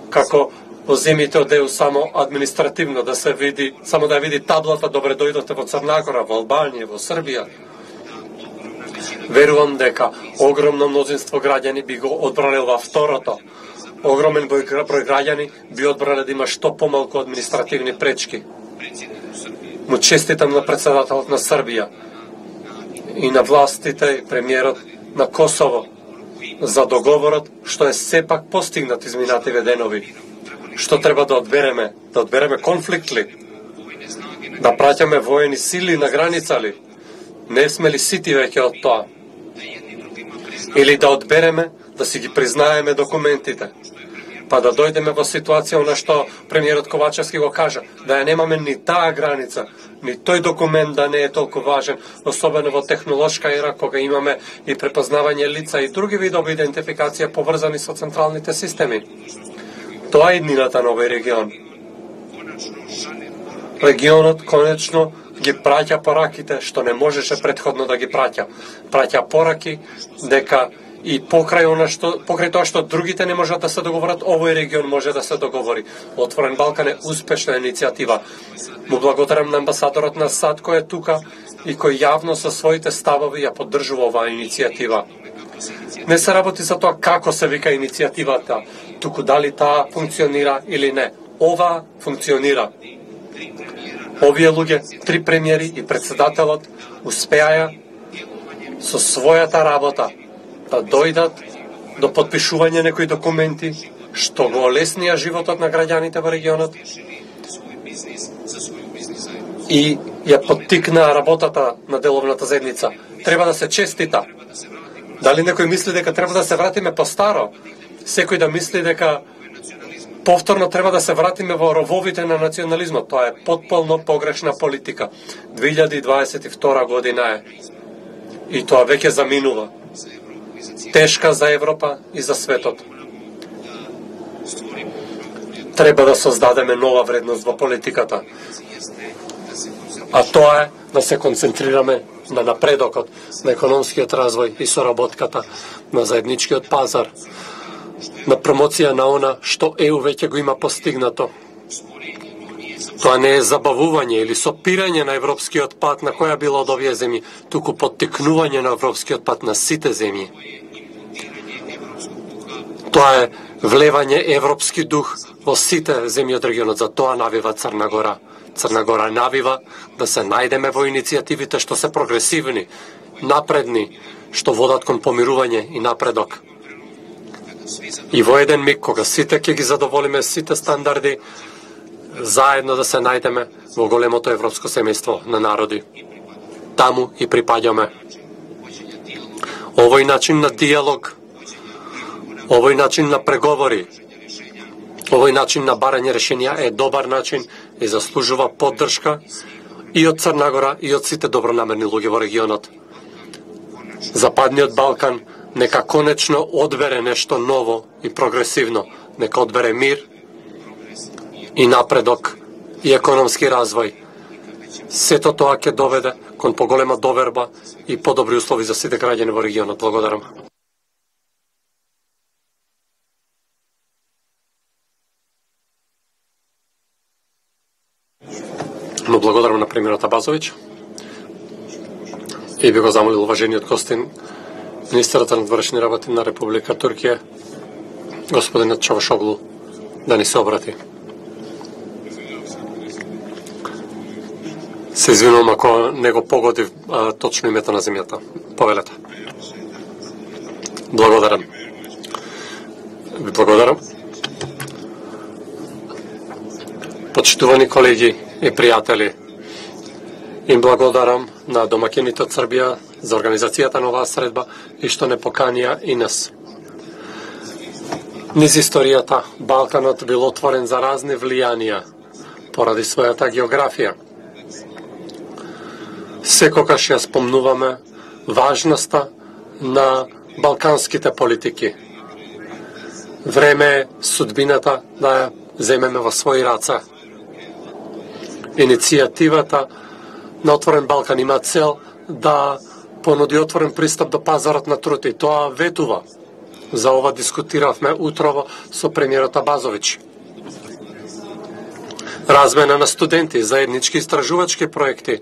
како во земјите од ЕУ само административно, да се види, само да види таблата добре дојдоте во Црна Гора, во Албанија, во Србија. Верувам дека огромно мнозинство граѓани би го одбрале ова второто. Огромен број граѓани би одбрале да има што помалку административни пречки. Му честитам на председателот на Србија и на властите, премиерот на Косово за договорот што е сепак постигнат изминативе денови. Што треба да одбереме? Да одбереме конфликт ли? Да праќаме воени сили на граница ли? Не сме ли сити веќе од тоа? Или да одбереме да си ги признаеме документите? Па да дојдеме во ситуација на што премиерот Ковачевски го кажа, да ја немаме ни таа граница, ни тој документ да не е толку важен, особено во технолошка ера кога имаме и препознавање лица и други видови идентификација поврзани со централните системи. Тоа е иднината на овој регион. Регионот конечно ги праќа пораките што не можеше претходно да ги праќа. Праќа пораки дека и покрај тоа што другите не можат да се договорат, овој регион може да се договори. Отворен Балкан е успешна иницијатива. Му благодарам на амбасадорот на САД кој е тука и кој јавно со своите ставови ја поддржува оваа иницијатива. Не се работи за тоа како се вика иницијативата, туку дали таа функционира или не. Ова функционира. Овие луѓе, 3 премиери и председателот, успеаја со својата работа да дојдат до потпишување некои документи што го олеснија животот на граѓаните во регионот и ја поттикнаа работата на деловната заедница. Треба да се честита. Дали некој мисли дека треба да се вратиме по-старо? Секој да мисли дека повторно треба да се вратиме во рововите на национализмот. Тоа е потполно погрешна политика. 2022 година е. И тоа веќе заминува. Тешка за Европа и за светот. Треба да создадеме нова вредност во политиката. А тоа е да се концентрираме на напредокот, на економскиот развој и соработката, на заедничкиот пазар, на промоција на она што ЕУ веќе го има постигнато. Тоа не е забавување или сопирање на европскиот пат на која било од овие земји, туку поттикнување на европскиот пат на сите земји. Тоа е влевање европски дух во сите земји од регионот. За тоа навива Црна Гора. Црна Гора навива да се најдеме во иницијативите што се прогресивни, напредни, што водат кон помирување и напредок. И во еден миг, кога сите ќе ги задоволиме сите стандарди, заедно да се најдеме во големото европско семејство на народи. Таму и припаѓаме. Овој начин на диалог, овој начин на преговори, овој начин на барање решенија е добар начин и заслужува поддршка и од Црна Гора и од сите добронамерни луѓе во регионот. Западниот Балкан нека конечно одбере нешто ново и прогресивно, нека одбере мир и напредок и економски развој. Сето тоа ќе доведе кон поголема доверба и подобри услови за сите граѓани во регионот. Благодарам. Но благодарам на премиерот Абазовиќ и би го замолил уважениот гостин, министерот на външни работи на Република Туркија, господинот Чавушоглу, да ни се обрати. Се извинувам ако не го погодив точно името на земјата. Повелете. Благодарам. Ви благодарам. Почитувани колеги и пријатели, им благодарам на домакините од Србија за организацијата на оваа средба и што не поканија и нас. Низ историјата Балканот бил отворен за разни влијанија поради својата географија. Секогаш ја спомнуваме важноста на балканските политики. Време е судбината да ја земеме во своји раце. Иницијативата на Отворен Балкан има цел да понуди отворен пристап до пазарот на труд и тоа ветува. За ова дискутиравме утрово со премиерот Абазовиќ. Размена на студенти, заеднички истражувачки проекти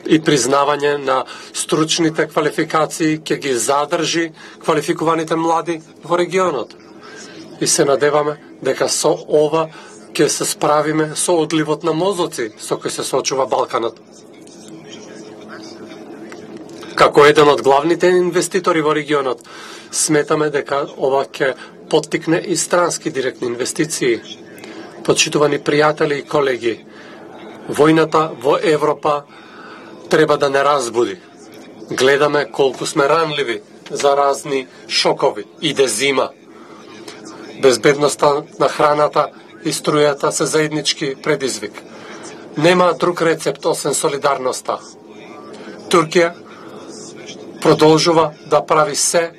и признавање на стручните квалификации ќе ги задржи квалификуваните млади во регионот. И се надеваме дека со ова ќе се справиме со одливот на мозоци со кој се соочува Балканот. Како еден од главните инвеститори во регионот, сметаме дека ова ќе поттикне и странски директни инвестиции. Почитувани пријатели и колеги, војната во Европа треба да не разбуди. Гледаме колку сме ранливи за разни шокови. Иде зима. Безбедноста на храната и струјата се заеднички предизвик. Нема друг рецепт освен солидарноста. Туркија продолжува да прави се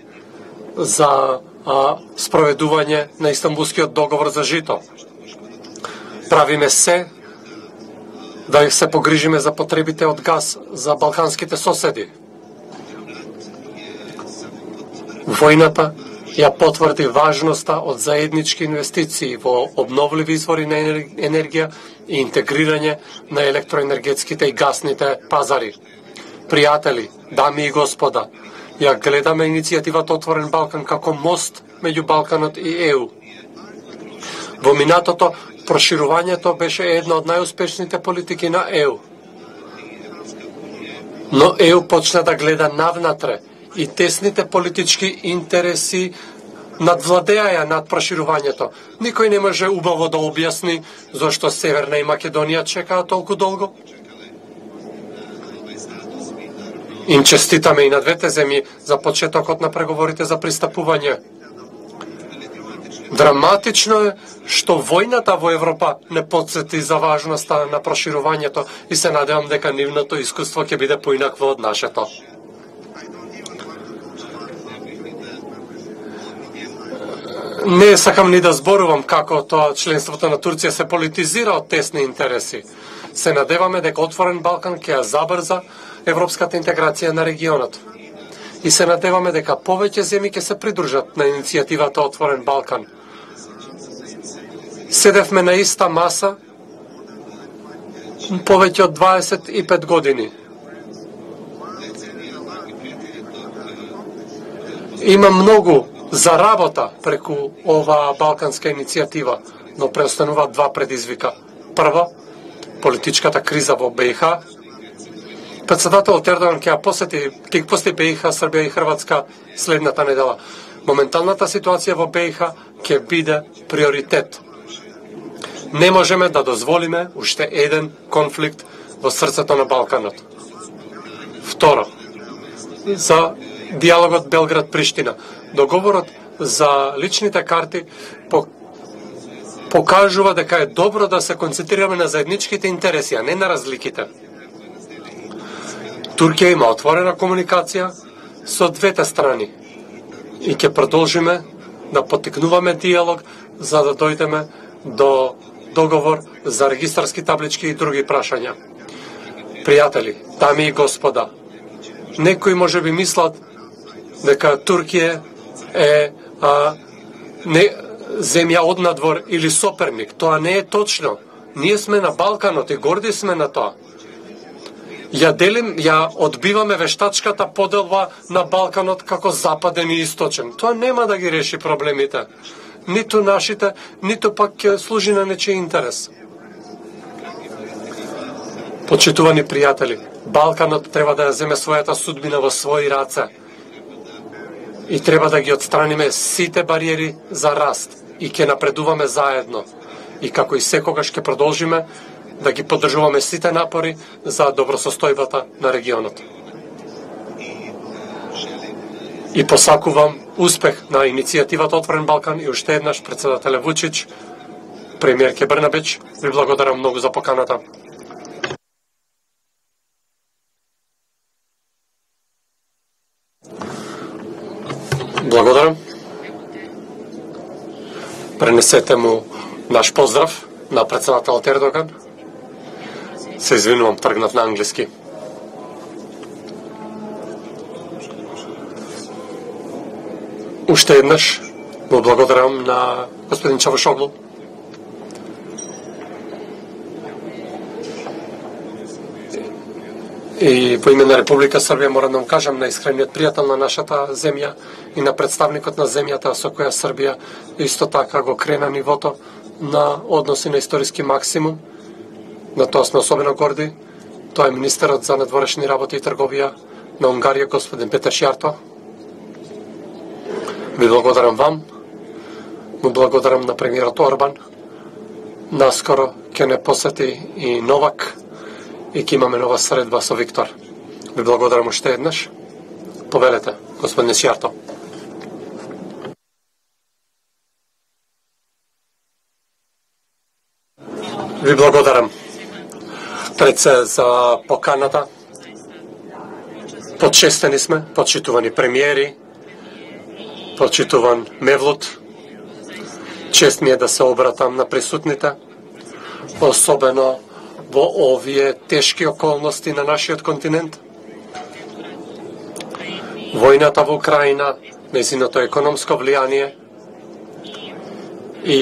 за спроведување на Истанбулскиот договор за жито. Правиме се да се погрижиме за потребите од газ за балканските соседи. Војната ја потврди важноста од заеднички инвестиции во обновливи извори на енергија и интегрирање на електроенергетските и гасните пазари. Пријатели, дами и господа, ја гледаме иницијативата Отворен Балкан како мост меѓу Балканот и ЕУ. Во минатото, проширувањето беше една од најуспешните политики на ЕУ. Но ЕУ почна да гледа навнатре и тесните политички интереси надвладеаја над проширувањето. Никој не може убаво да објасни зашто Северна и Македонија чекаа толку долго. Им честитаме и на двете земји за почетокот на преговорите за пристапување. Драматично е што војната во Европа не потсети за важноста на проширувањето и се надевам дека нивното искуство ќе биде поинакво од нашето. Не сакам ни да зборувам како тоа членството на Турција се политизира од тесни интереси. Се надеваме дека отворен Балкан ќе ја забрза европската интеграција на регионот. И се надеваме дека повеќе земји ќе се придружат на иницијативата Отворен Балкан. Седевме на иста маса повеќе од 25 години. Има многу за работа преку оваа балканска иницијатива, но преостануваат два предизвика. Прво, политичката криза во БиХ. Председателот Ердоган ќе посети БиХ, Србија и Хрватска следната недела. Моменталната ситуација во БиХ ќе биде приоритет. Не можеме да дозволиме уште еден конфликт во срцето на Балканот. Второ, за диалогот Белград-Приштина. Договорот за личните карти покажува дека е добро да се концентрираме на заедничките интереси, а не на разликите. Туркија има отворена комуникација со двете страни и ќе продолжиме да поттикнуваме диалог за да дојдеме до договор за регистарски таблички и други прашања. Пријатели, дами и господа, некои може би мислат дека Туркија е земја однадвор или соперник. Тоа не е точно. Ние сме на Балканот и горди сме на тоа. Ја одбиваме вештачката поделба на Балканот како западен и источен. Тоа нема да ги реши проблемите. Ниту нашите, ниту пак ќе служи на нечи интерес. Почитувани пријатели, Балканот треба да ја земе својата судбина во своји раце. И треба да ги отстраниме сите бариери за раст и ќе напредуваме заедно. И како и секогаш ќе продолжиме да ги поддржуваме сите напори за добросостојбата на регионот. И посакувам успех на иницијативата Отворен Балкан и уште еднаш председателе Вучич, премиерке Брнабич, ви благодарам многу за поканата. Благодарам. Пренесете му наш поздрав на председателот Ердоган. Се извинувам, тргнав на англиски. Уште еднаш му благодарам на господин Чавушоглу. И во име на Република Србија морам да му кажам на искрениот пријател на нашата земја и на представникот на земјата со која Србија исто така го крена нивото на односи на историски максимум. На тоа сме особено горди. Тоа е министерот за надворешни работи и трговија на Унгарија, господин Петер Шјарто. Ви благодарам вам. Му благодарам на премиерот Орбан. Наскоро ќе не посети и Новак и ќе имаме нова средба со Виктор. Ви благодарам уште еднаш. Повелете, господин Шјарто. Ви благодарам пред се за поканата. Почестени сме, почитувани премиери, почитуван Мевлут. Чест ми е да се обратам на присутните, особено во овие тешки околности на нашиот континент. Војната во Украина, нејзиното економско влијание и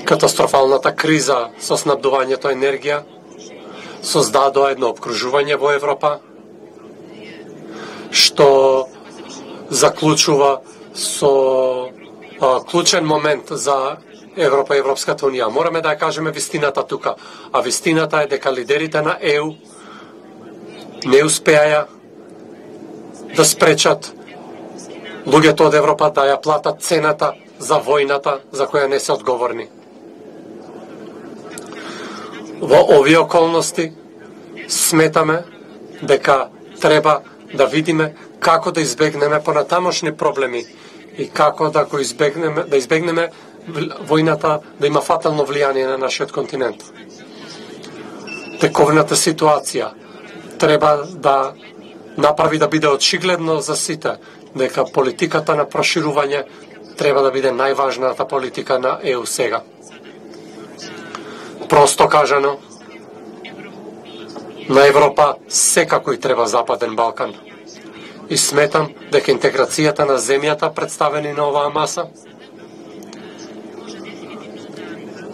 катастрофалната криза со снабдувањето енергија создадоа едно обкружување во Европа, што заклучува со клучен момент за Европа и Европската Унија. Мораме да ја кажеме вистината тука. А вистината е дека лидерите на ЕУ не успеаја да спречат луѓето од Европа да ја платат цената за војната за која не се одговорни. Во овие околности сметаме дека треба да видиме како да избегнеме понатамошни проблеми и како да избегнеме војната да има фатално влијание на нашиот континент. Тековната ситуација треба да направи да биде очигледно за сите дека политиката на проширување треба да биде најважната политика на ЕУ сега. Просто кажано, на Европа секако и треба Западен Балкан. И сметам дека интеграцијата на земјата представени на оваа маса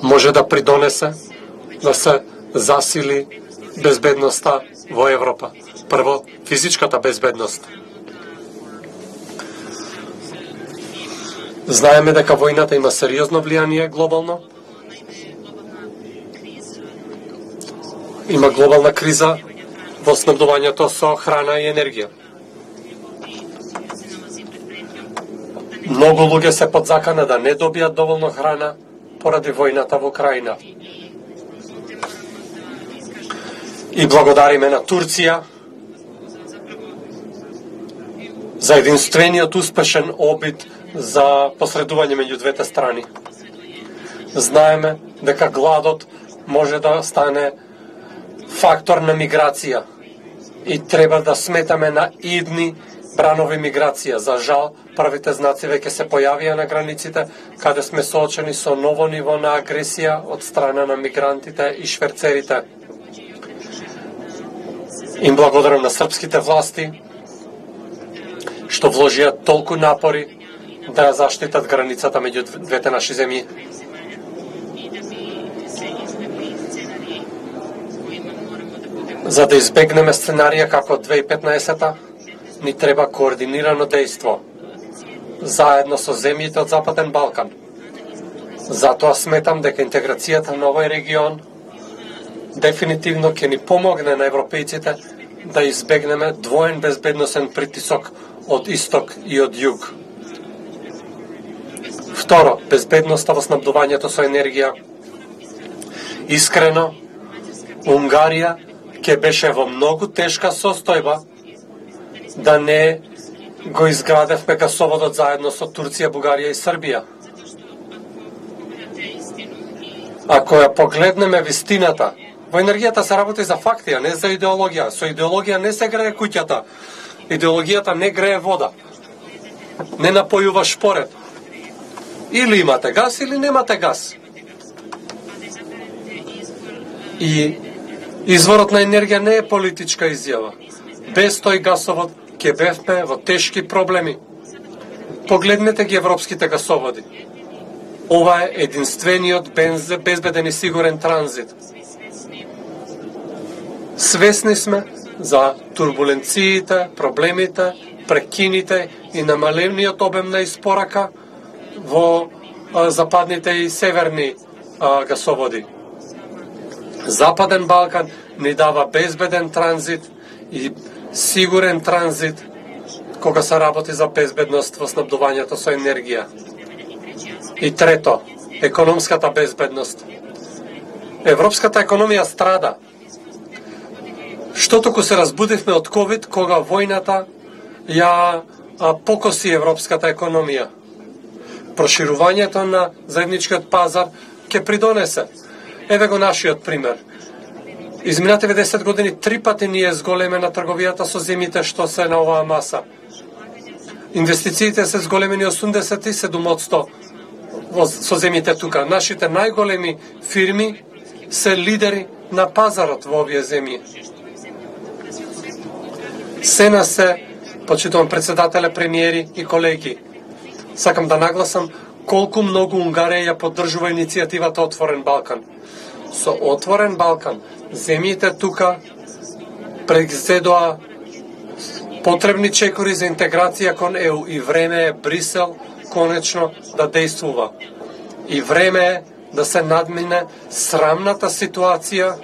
може да придонесе да се засили безбедноста во Европа. Прво, физичката безбедност. Знаеме дека војната има сериозно влијание глобално. Има глобална криза во снабдувањето со храна и енергија. Многу луѓе се под закана да не добијат доволно храна поради војната во Украина. И благодариме на Турција за единствениот успешен обид за посредување меѓу двете страни. Знаеме дека гладот може да стане фактор на миграција и треба да сметаме на идни бранови миграција. За жал, првите знаци веќе се појавија на границите, каде сме соочени со ново ниво на агресија од страна на мигрантите и шверцерите. Им благодарам на српските власти што вложија толку напори да ја заштитат границата меѓу двете наши земји. За да избегнеме сценарија како 2015-та, ни треба координирано дејство, заедно со земјите од Западен Балкан. Затоа сметам дека интеграцијата на овој регион дефинитивно ќе ни помогне на европејците да избегнеме двоен безбедносен притисок од исток и од југ. Второ, безбедноста во снабдувањето со енергија. Искрено, Унгарија ќе беше во многу тешка состојба да не го изградевме гасоводот заедно со Турција, Бугарија и Србија. Ако ја погледнеме вистината, во енергијата се работи за факти, а не за идеологија. Со идеологија не се грее куќата. Идеологијата не грее вода. Не напојува шпоред. Или имате газ, или немате газ. И изворот на енергија не е политичка изјава. Без тој гасовод ќе бевме во тешки проблеми. Погледнете ги европските гасоводи. Ова е единствениот безбеден и сигурен транзит. Свесни сме за турбуленциите, проблемите, прекините и намалениот обем на испорака во западните и северни гасоводи. Западен Балкан ни дава безбеден транзит и сигурен транзит кога се работи за безбедност во снабдувањето со енергија. И трето, економската безбедност. Европската економија страда. Што току се разбудивме од ковид, кога војната ја покоси европската економија. Проширувањето на заедничкиот пазар ќе придонесе. Еве го нашиот пример. Изминативе 10 години 3 пати ние зголемена трговијата со земјите што се на оваа маса. Инвестициите се зголемени 87% со земјите тука. Нашите најголеми фирми се лидери на пазарот во овие земји. Сена се, почитувам председателе, премиери и колеги, сакам да нагласам колку многу Унгарија ја поддржува иницијативата Отворен Балкан. Со Отворен Балкан, земјите тука презедоа потребни чекори за интеграција кон ЕУ и време е Брисел конечно да действува. И време е да се надмине срамната ситуација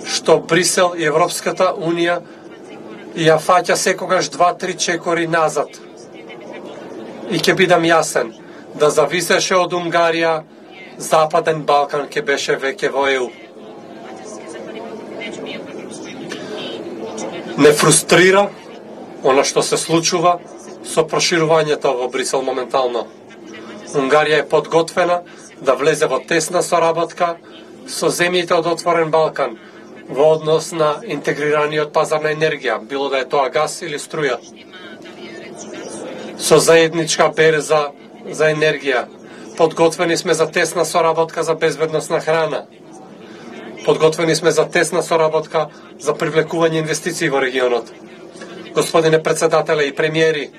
што Брисел и Европската Унија ја фаќа секогаш 2-3 чекори назад. И ќе бидам јасен, да зависеше од Унгарија, Западен Балкан ќе беше веќе во ЕУ. Не фрустрира она што се случува со проширувањето во Брисел моментално. Унгарија е подготвена да влезе во тесна соработка со земјите од Отворен Балкан во однос на интегрираниот пазар на енергија, било да е тоа газ или струја. Со заедничка берза за енергија. Подготвени сме за тесна соработка за безбедност на храна. Подготвени сме за тесна соработка за привлекување инвестиции во регионот. Господине председателе и премиери,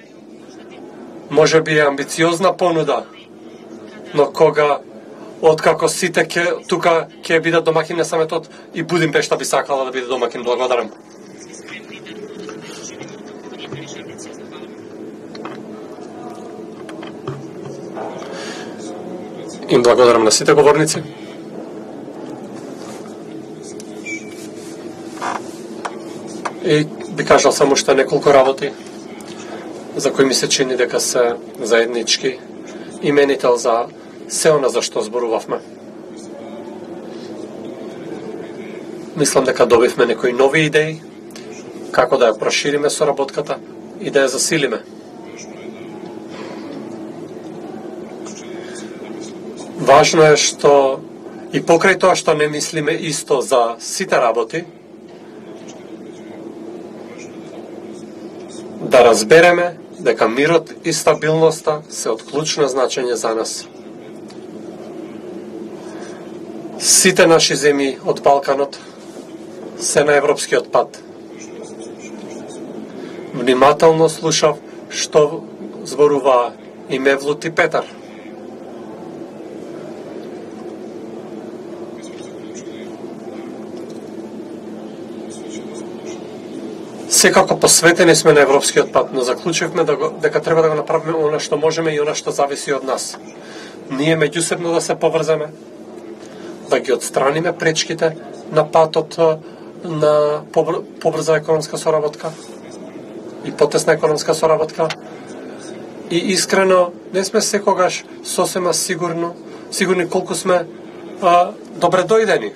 може би е амбициозна понуда, но кога откако сите тука ќе бидат домакин на саметот и Будимпешта би сакала да биде домакин. Благодарам. Им благодарам на сите говорници. И би кажал само уште неколку работи за кои ми се чини дека се заеднички именител за се она за што зборувавме. Мислам дека добивме некои нови идеи како да ја прошириме соработката и да ја засилиме. Важно е што и покрај тоа што не мислиме исто за сите работи, да разбереме дека мирот и стабилноста се од клучно значење за нас. Сите наши земји од Балканот се на европскиот пат. Внимателно слушав што зборуваа и Мевлут и Петар. Секако посветени сме на европскиот пат, но заклучивме дека треба да го направиме она што можеме и она што зависи од нас. Ние меѓусебно да се поврземе, да ги отстраниме пречките на патот на побрза економска соработка и потесна економска соработка. И искрено не сме секогаш сосема сигурни колку сме добре дојдени.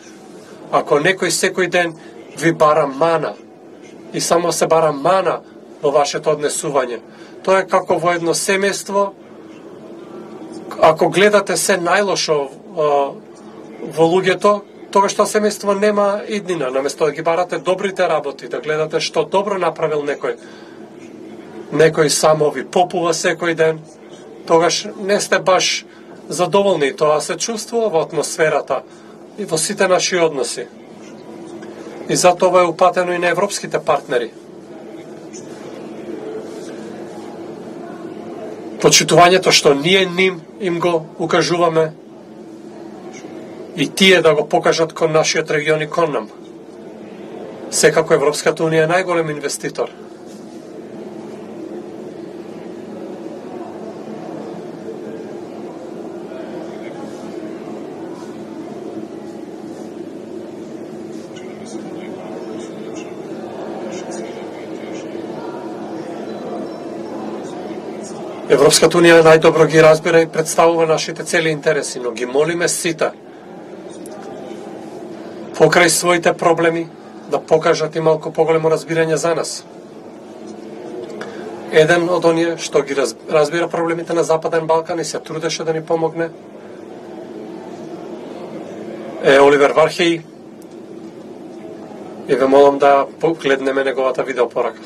Ако некој секој ден ви бара мана и само се бара мана во вашето однесување, тоа е како во едно семејство, ако гледате се најлошо во луѓето, тогаш тоа семејство нема иднина, наместо да ги барате добрите работи, да гледате што добро направил некој. Некој само ви попува секој ден, тогаш не сте баш задоволни, тоа се чувствува во атмосферата и во сите наши односи. И затоа ова е упатено и на европските партнери. Почитувањето што ние им го укажуваме и тие да го покажат кон нашиот регион и кон нам. Секако Европската Унија е најголем инвеститор. Европската Унија најдобро ги разбира и представува нашите цели и интереси, но ги молиме сите покрај своите проблеми да покажат и малку поголемо разбирање за нас. Еден од оние што ги разбира проблемите на Западен Балкан и се трудеше да ни помогне е Оливер Вархеј и ве молам да погледнеме неговата видеопорака.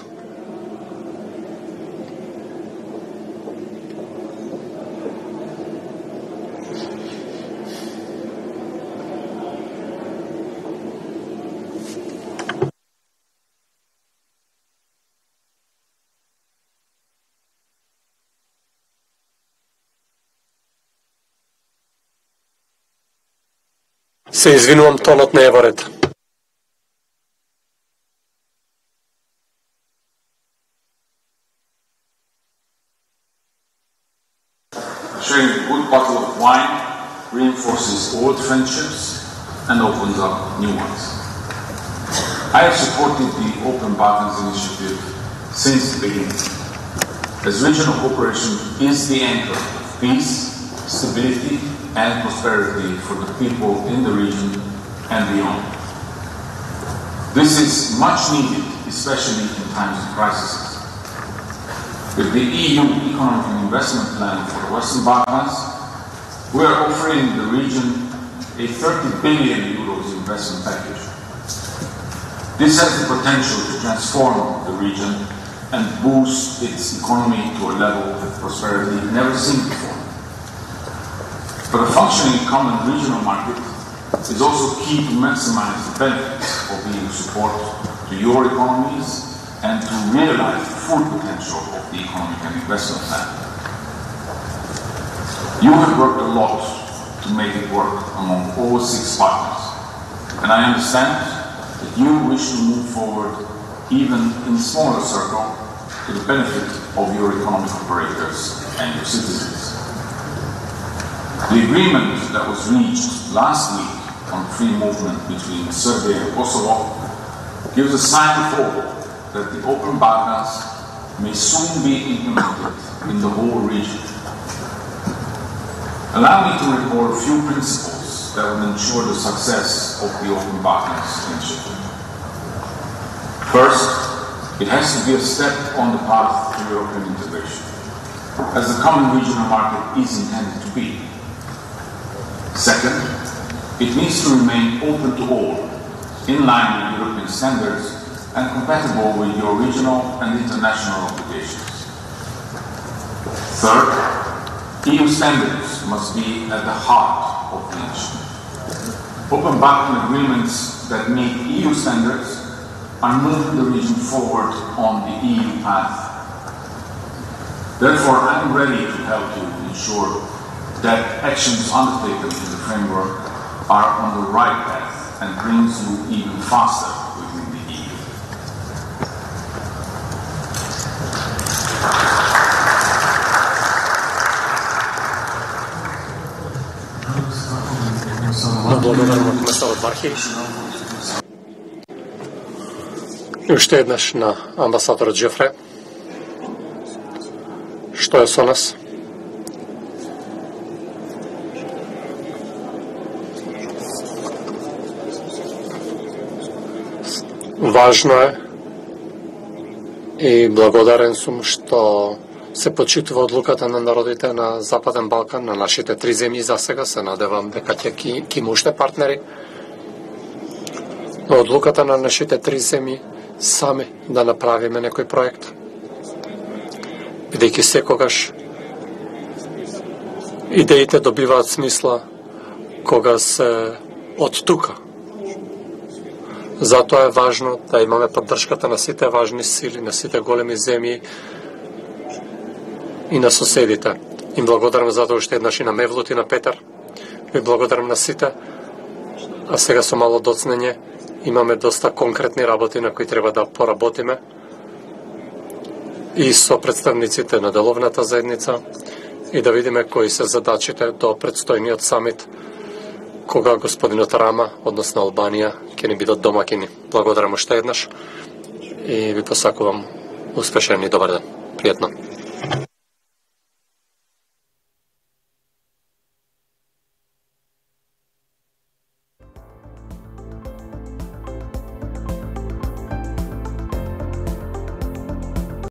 Се извинувам, тонот не е во ред. Sharing a good bottle of wine reinforces old friendships and opens up new ones. I have supported the Open Balkans initiative since the beginning, as regional cooperation is the anchor of peace, stability, and prosperity for the people in the region and beyond. This is much needed, especially in times of crisis. With the EU Economic and Investment Plan for the Western Balkans, we are offering the region a 30 billion euros investment package. This has the potential to transform the region and boost its economy to a level of prosperity never seen before. But a functioning common regional market is also key to maximize the benefits of EU support to your economies and to realize the full potential of the Economic and Investment Plan. You have worked a lot to make it work among all 6 partners, and I understand that you wish to move forward even in a smaller circle to the benefit of your economic operators and your citizens. The agreement that was reached last week on free movement between Serbia and Kosovo gives a sign of hope that the Open Balkans may soon be implemented in the whole region. Allow me to recall a few principles that will ensure the success of the Open Balkans initiative. First, it has to be a step on the path to European integration, as the common regional market is intended to be. Second, it needs to remain open to all, in line with European standards and compatible with your regional and international obligations. Third, EU standards must be at the heart of the initiative. Open Balkan agreements that meet EU standards are moving the region forward on the EU path. Therefore, I am ready to help you ensure that actions undertaken in the framework are on the right path and brings you even faster within the EU. Уште еднаш на амбасадорот Джефре, што е со нас. Важно е и благодарен сум што се почитува одлуката на народите на Западен Балкан, на нашите 3 земји за сега. Се надевам дека ќе има уште партнери. Но одлуката на нашите 3 земји сами да направиме некој проект, бидејќи секогаш идеите добиваат смисла кога се од тука. Затоа е важно да имаме поддршката на сите важни сили, на сите големи земји и на соседите. Им благодарам за тоа уште еднаш и на Мевлут и на Петар. Ви благодарам на сите. А сега со мало доцнење имаме доста конкретни работи на кои треба да поработиме и со представниците на деловната заедница и да видиме кои се задачите до предстојниот самит кога господинот Рама, односно Албанија, ќе ни бидат домакини. Благодарам уште еднаш и ви посакувам успешен и добар ден. Пријатно.